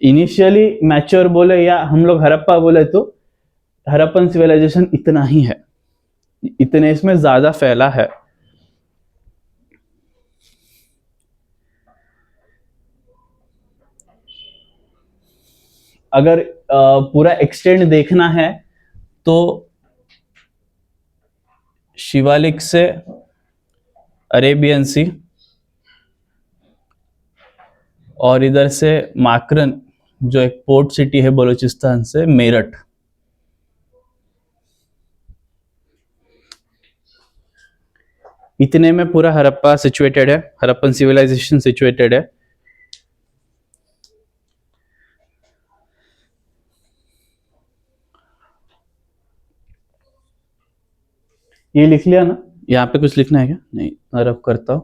इनिशियली मैच्योर बोले या हम लोग हड़प्पा बोले तो हड़प्पन सिविलाइजेशन इतना ही है, इतने इसमें ज्यादा फैला है। अगर पूरा एक्सटेंड देखना है तो शिवालिक से अरेबियन सी, और इधर से माकरन जो एक पोर्ट सिटी है बलूचिस्तान से, मेरठ। इतने में पूरा हड़प्पा सिचुएटेड है, हड़प्पन सिविलाइजेशन सिचुएटेड है। ये लिख लिया ना, यहाँ पे कुछ लिखना है क्या? नहीं, रब करता हूं।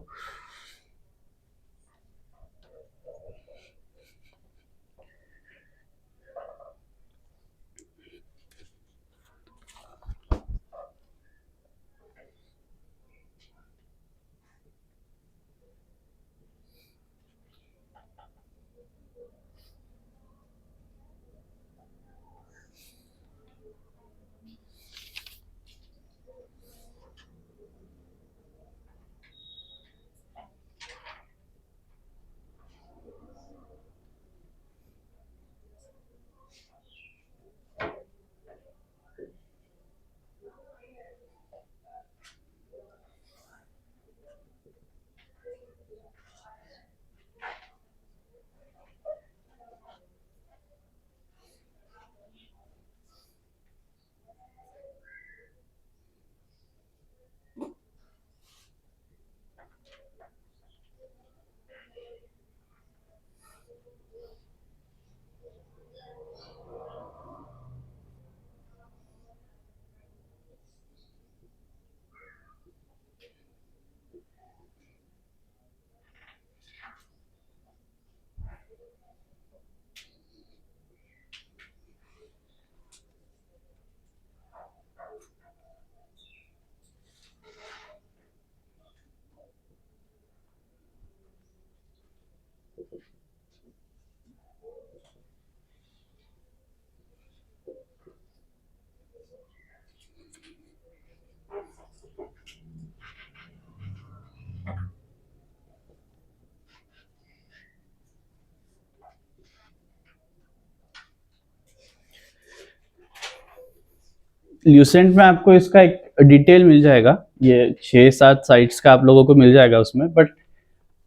ल्यूसेंट में आपको इसका एक डिटेल मिल जाएगा, ये 6-7 साइट्स का आप लोगों को मिल जाएगा उसमें, बट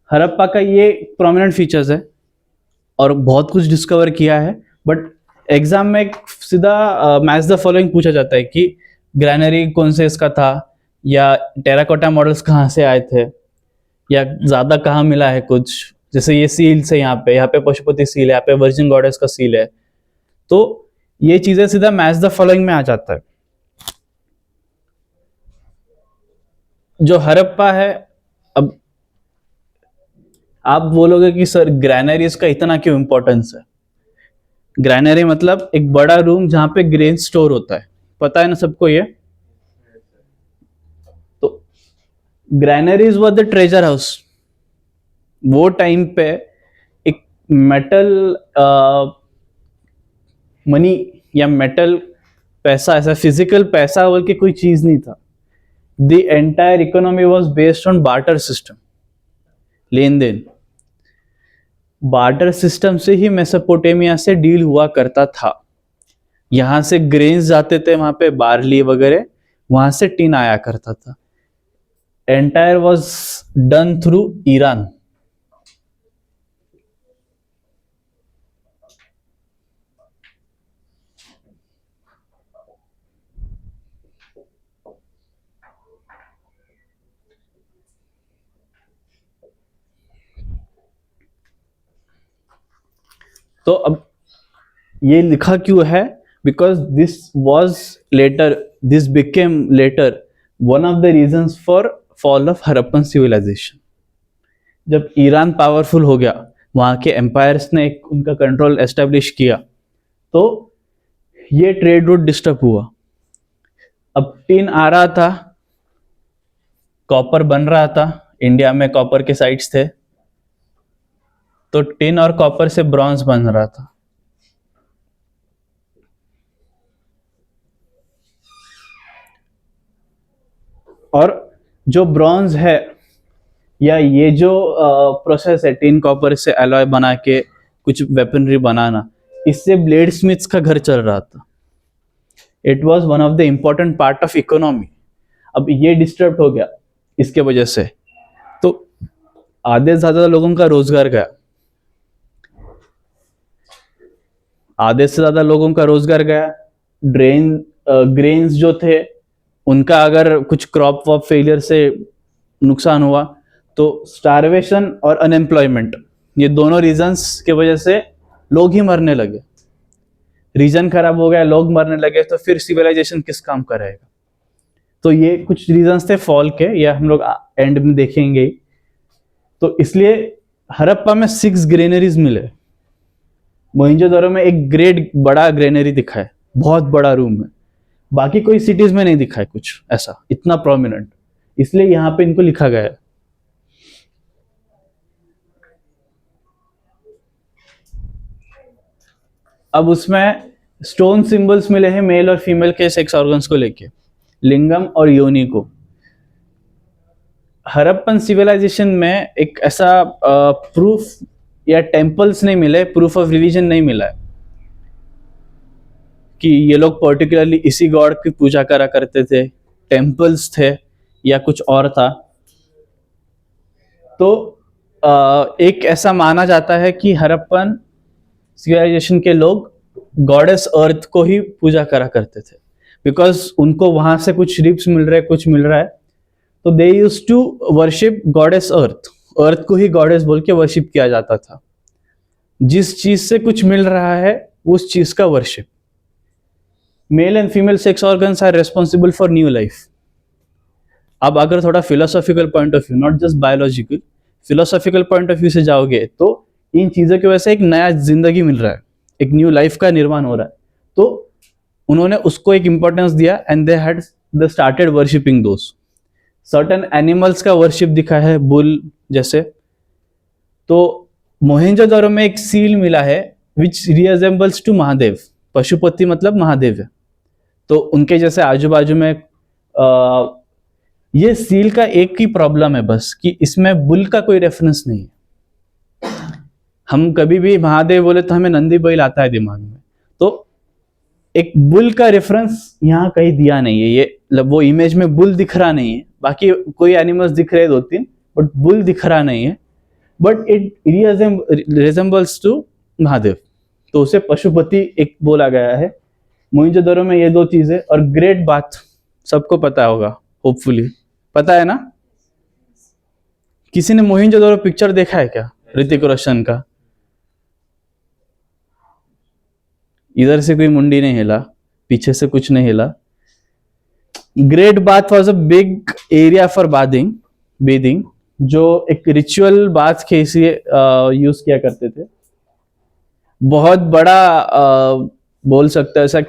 हड़प्पा का ये प्रोमिनेंट फीचर्स है और बहुत कुछ डिस्कवर किया है। बट एग्जाम में एक सीधा मैच द फॉलोइंग पूछा जाता है कि ग्रैनरी कौन से इसका था, या टेराकोटा मॉडल्स कहाँ से आए थे, या ज़्यादा कहाँ मिला है कुछ, जैसे ये सील्स है यहाँ पे पशुपति सील है, यहाँ पे वर्जिन गॉडेस का सील है, तो ये चीज़ें सीधा मैच द फॉलोइंग में आ जाता है। जो हड़प्पा है, अब आप बोलोगे कि सर ग्रैनरीज का इतना क्यों इंपॉर्टेंस है। ग्रैनरी मतलब एक बड़ा रूम जहां पे ग्रेन स्टोर होता है, पता है ना सबको ये। तो granaries were the treasure house. वो टाइम पे एक मेटल मनी या मेटल पैसा, ऐसा फिजिकल पैसा बोल के कोई चीज नहीं था। The entire economy was based on barter system, लेन देन। बार्टर सिस्टम से ही मेसोपोटामिया से डील हुआ करता था। यहां से ग्रेन्स जाते थे वहां पे, बार्ली वगैरह, वहां से टिन आया करता था। Entire was done through Iran. तो अब ये लिखा क्यों है, because this was later, this became later one of the reasons for fall of Harappan civilisation. जब ईरान पावरफुल हो गया, वहां के एम्पायर्स ने एक उनका कंट्रोल एस्टेब्लिश किया, तो ये ट्रेड रूट डिस्टर्ब हुआ। अब टिन आ रहा था, कॉपर बन रहा था, इंडिया में कॉपर के साइट्स थे, तो टिन और कॉपर से ब्रॉन्ज बन रहा था। और जो ब्रॉन्ज है, या ये जो प्रोसेस है टिन कॉपर से एलॉय बना के कुछ वेपनरी बनाना, इससे ब्लेड स्मिथ्स का घर चल रहा था। It was one of the important part of economy. अब ये डिस्टर्ब हो गया इसके वजह से, तो आधे से ज्यादा लोगों का रोजगार गया। आधे से ज्यादा लोगों का रोजगार गया। ग्रेन्स जो थे उनका अगर कुछ क्रॉप वॉप फेलियर से नुकसान हुआ, तो स्टारवेशन और अनएम्प्लॉयमेंट, ये दोनों रीजंस के वजह से लोग ही मरने लगे। रीजन खराब हो गया, लोग मरने लगे, तो फिर सिविलाइजेशन किस काम का रहेगा। तो ये कुछ रीजंस थे फॉल के, या हम लोग एंड में देखेंगे। तो इसलिए हड़प्पा में 6 ग्रेनरीज मिले। मोहनजोदड़ो में एक ग्रेट बड़ा ग्रेनरी दिखा है, बहुत बड़ा रूम है। बाकी कोई सिटीज में नहीं दिखा है कुछ ऐसा इतना प्रोमिनेंट, इसलिए यहां पे इनको लिखा गया है। अब उसमें स्टोन सिंबल्स मिले हैं मेल और फीमेल के सेक्स ऑर्गन्स को लेके, लिंगम और योनि को। हड़प्पन सिविलाइजेशन में एक ऐसा प्रूफ या टेम्पल्स नहीं मिले, प्रूफ ऑफ रिलीजन नहीं मिला है कि ये लोग पर्टिकुलरली इसी गॉड की पूजा करा करते थे, टेम्पल्स थे या कुछ और था। तो एक ऐसा माना जाता है कि हड़प्पन सिविलाइजेशन के लोग गॉडेस अर्थ को ही पूजा करा करते थे, बिकॉज उनको वहां से कुछ रिप्स मिल रहे, कुछ मिल रहा है, तो they used to worship goddess earth. Earth को ही गॉडेस बोल के वर्शिप किया जाता था। जिस चीज से कुछ मिल रहा है उस चीज का worship. Male and female sex organs are responsible for new life. अब अगर थोड़ा philosophical point of view, not just biological, philosophical point of view से जाओगे तो इन चीजों की वजह से एक नया जिंदगी मिल रहा है, एक न्यू लाइफ का निर्माण हो रहा है। तो उन्होंने उसको एक इंपॉर्टेंस दिया and they started worshipping those. Certain animals का वर्शिप दिखा है, बुल जैसे। तो मोहेंजोदारो में एक सील मिला है विच रिजेंबल्स टू महादेव। पशुपति मतलब महादेव है। तो उनके जैसे आजू बाजू में ये सील का एक ही प्रॉब्लम है बस कि इसमें बुल का कोई रेफरेंस नहीं है। हम कभी भी महादेव बोले तो हमें नंदी बैल आता है दिमाग में, तो एक बुल का रेफरेंस यहाँ कहीं दिया नहीं है। ये वो इमेज में बुल दिख रहा नहीं है, बाकी कोई एनिमल्स दिख रहे हैं 2-3, बट बुल दिख रहा नहीं है। But it resembles to Mahadev, तो उसे पशुपति एक बोला गया है। मोहेंजोदारो में ये 2 चीजें। और ग्रेट बाथ सबको पता होगा, होपफुली पता है ना। किसी ने मोहेंजोदारो पिक्चर देखा है क्या ऋतिक रोशन का? इधर से कोई मुंडी नहीं हिला, पीछे से कुछ नहीं हिला। Great bath was a big area for bathing, जो एक रिचुअल बाथ के इसलिए यूज किया करते थे। बहुत बड़ा बोल सकते हैं, ऐसा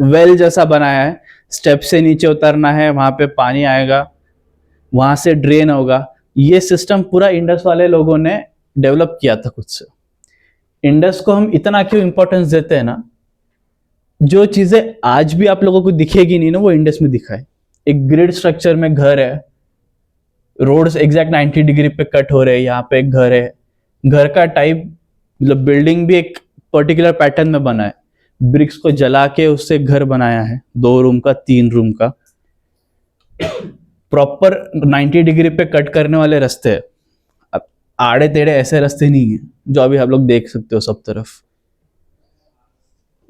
वेल जैसा बनाया है। स्टेप से नीचे उतरना है, वहां पे पानी आएगा, वहां से ड्रेन होगा। ये सिस्टम पूरा इंडस वाले लोगों ने डेवलप किया था खुद से। इंडस को हम इतना क्यों इंपॉर्टेंस देते हैं ना, जो चीजें आज भी आप लोगों को दिखेगी नहीं ना, वो इंडस में दिखा है। एक ग्रिड स्ट्रक्चर में घर है, रोड्स एग्जैक्ट 90 डिग्री पे कट हो रहे हैं, यहाँ पे एक घर है। घर का टाइप मतलब बिल्डिंग भी एक पर्टिकुलर पैटर्न में बना है। ब्रिक्स को जला के उससे घर बनाया है, 2 रूम का, 3 रूम का। प्रॉपर 90 डिग्री पे कट करने वाले रास्ते है। अब आड़े टेढ़े ऐसे रास्ते नहीं है जो अभी आप लोग देख सकते हो सब तरफ।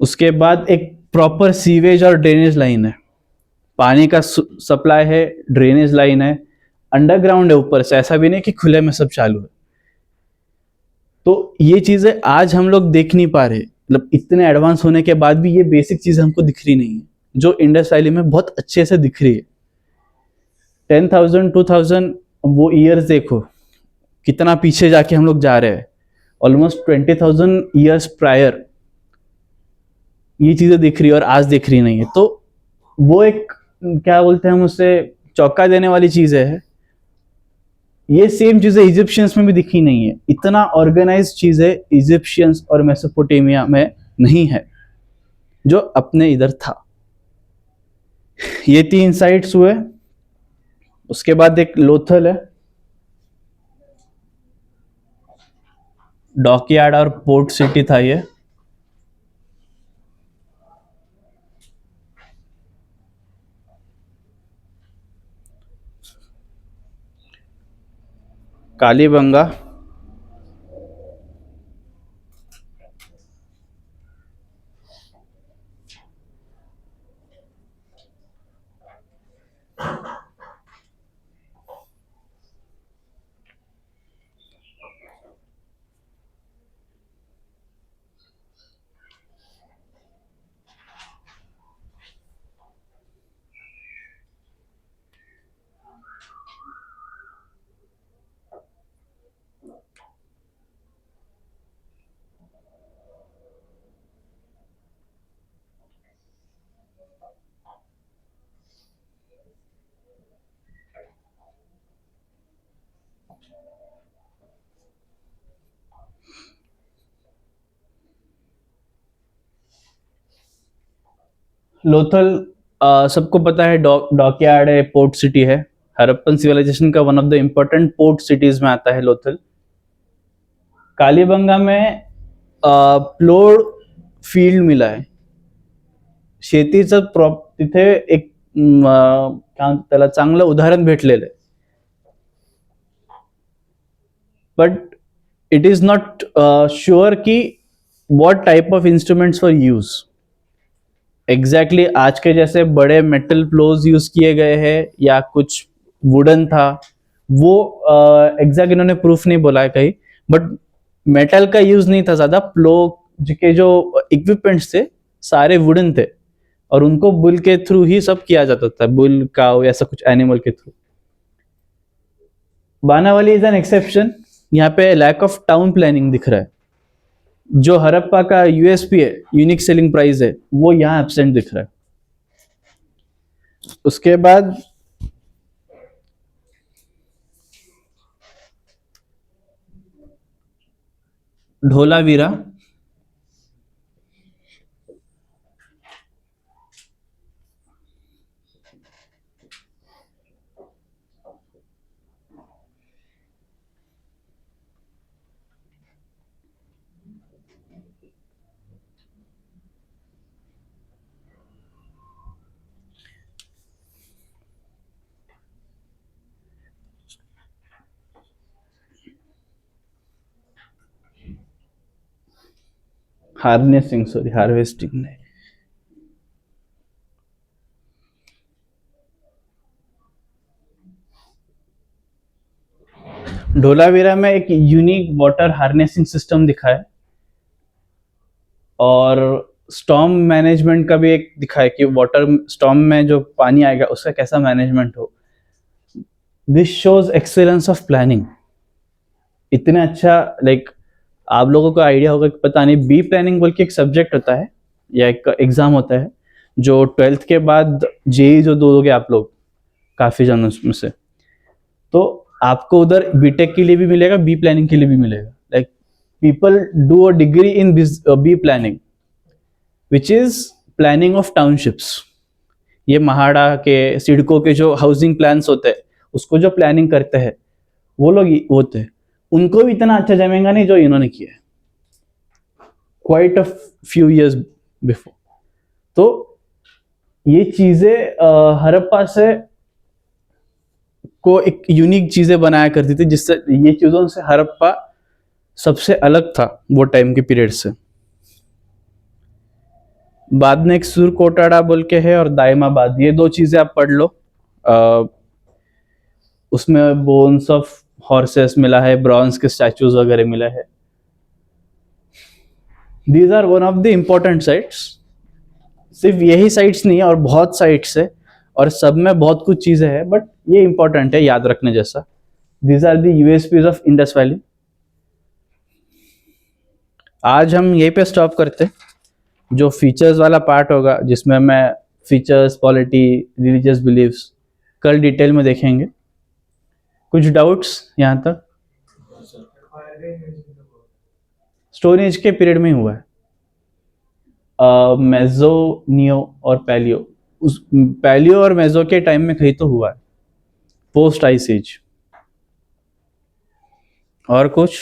उसके बाद एक प्रॉपर सीवेज और ड्रेनेज लाइन है, पानी का सप्लाई है, ड्रेनेज लाइन है, अंडरग्राउंड है ऊपर से, ऐसा भी नहीं कि खुले में सब चालू है। तो ये चीजें आज हम लोग देख नहीं पा रहे, मतलब इतने एडवांस होने के बाद भी ये बेसिक चीजें हमको दिख रही नहीं है, जो इंडस वैली में बहुत अच्छे से दिख रही है। 10,000 2000 वो ईयर्स देखो कितना पीछे जाके हम लोग जा रहे हैं। ऑलमोस्ट 20,000 ईयर्स प्रायर ये चीजें दिख रही है और आज दिख रही नहीं है। तो वो एक क्या बोलते हैं हम उसे, चौंका देने वाली चीजें है। ये सेम चीजें इजिप्शियंस में भी दिखी नहीं है। इतना ऑर्गेनाइज चीजें इजिप्शियंस और मेसोपोटामिया में नहीं है जो अपने इधर था। ये 3 साइट्स हुए। उसके बाद एक लोथल है, डॉकयार्ड और पोर्ट सिटी था ये। कालीबंगा, लोथल सबको पता है, डॉकयार्ड है, पोर्ट सिटी है। हड़प्पन सिविलाइजेशन का one of the important port cities में आता है लोथल। कालीबंगा में प्लोड फील्ड मिला आहे, शेतीचं तिथे एक त्याला चांगलं उदाहरण भेटलेलं आहे. But it is not sure कि what type of instruments for use exactly आज के जैसे बड़े मेटल प्लोज यूज किए गए हैं या कुछ वुडन था, वो एग्जैक्ट इन्होंने प्रूफ नहीं बोला है कहीं, बट मेटल का यूज नहीं था ज्यादा। प्लो के जो इक्विपमेंट्स थे सारे वुडन थे, और उनको बुल के थ्रू ही सब किया जाता था, बुल काउ ऐसा कुछ एनिमल के through. Banawali is an exception. यहाँ पे लैक ऑफ टाउन प्लानिंग दिख रहा है। जो हड़प्पा का यूएसपी है, यूनिक सेलिंग प्राइस है, वो यहाँ एब्सेंट दिख रहा है। उसके बाद ढोलावीरा। हार्नेसिंग, सॉरी, हार्वेस्टिंग नहीं। ढोलावीरा में एक यूनिक वाटर हार्नेसिंग सिस्टम दिखा है, और स्टॉर्म मैनेजमेंट का भी एक दिखा है कि वाटर स्टॉर्म में जो पानी आएगा उसका कैसा मैनेजमेंट हो। This shows excellence of planning. इतना अच्छा, लाइक आप लोगों को आइडिया होगा कि पता नहीं, बी प्लानिंग बोल के एक सब्जेक्ट होता है या एक एग्जाम होता है जो 12th के बाद जेई जो दोगे आप लोग, काफी जन उसमें से, तो आपको उधर बीटेक के लिए भी मिलेगा, बी प्लानिंग के लिए भी मिलेगा। Like people do a degree in B planning which is planning of townships. ये महाड़ा के, सिडको के जो हाउसिंग प्लान्स होते हैं उसको जो प्लानिंग करते हैं वो लोग होते हैं। उनको भी इतना अच्छा जमेगा नहीं जो इन्होंने किया है, quite a few years before. तो ये चीजें हड़प्पा से को एक यूनिक चीजें बनाया करती थी, जिससे ये चीजों से हड़प्पा सबसे अलग था वो टाइम के पीरियड से। बाद में एक सुर कोटाड़ा बोल के है, और दायमाबाद, ये दो चीजें आप पढ़ लो। उसमें बोन्स ऑफ हॉर्सेस मिला है, ब्रॉन्ज के स्टैचूज वगैरह मिला है। These are one of the important sites. सिर्फ यही साइट्स नहीं है, और बहुत साइट्स है, और सब में बहुत कुछ चीजें हैं, बट ये इंपॉर्टेंट है याद रखने जैसा। These are the USPs of Indus Valley. आज हम यहीं पे स्टॉप करते। जो फीचर्स वाला पार्ट होगा जिसमें मैं फीचर्स, पॉलिटी, रिलीजियस बिलीव्स कल डिटेल में देखेंगे। कुछ डाउट्स यहाँ तक? स्टोन एज के पीरियड में हुआ है, मेजो, नियो और पैलियो। उस पैलियो और मेजो के टाइम में कहीं तो हुआ है, पोस्ट आइस एज। और कुछ?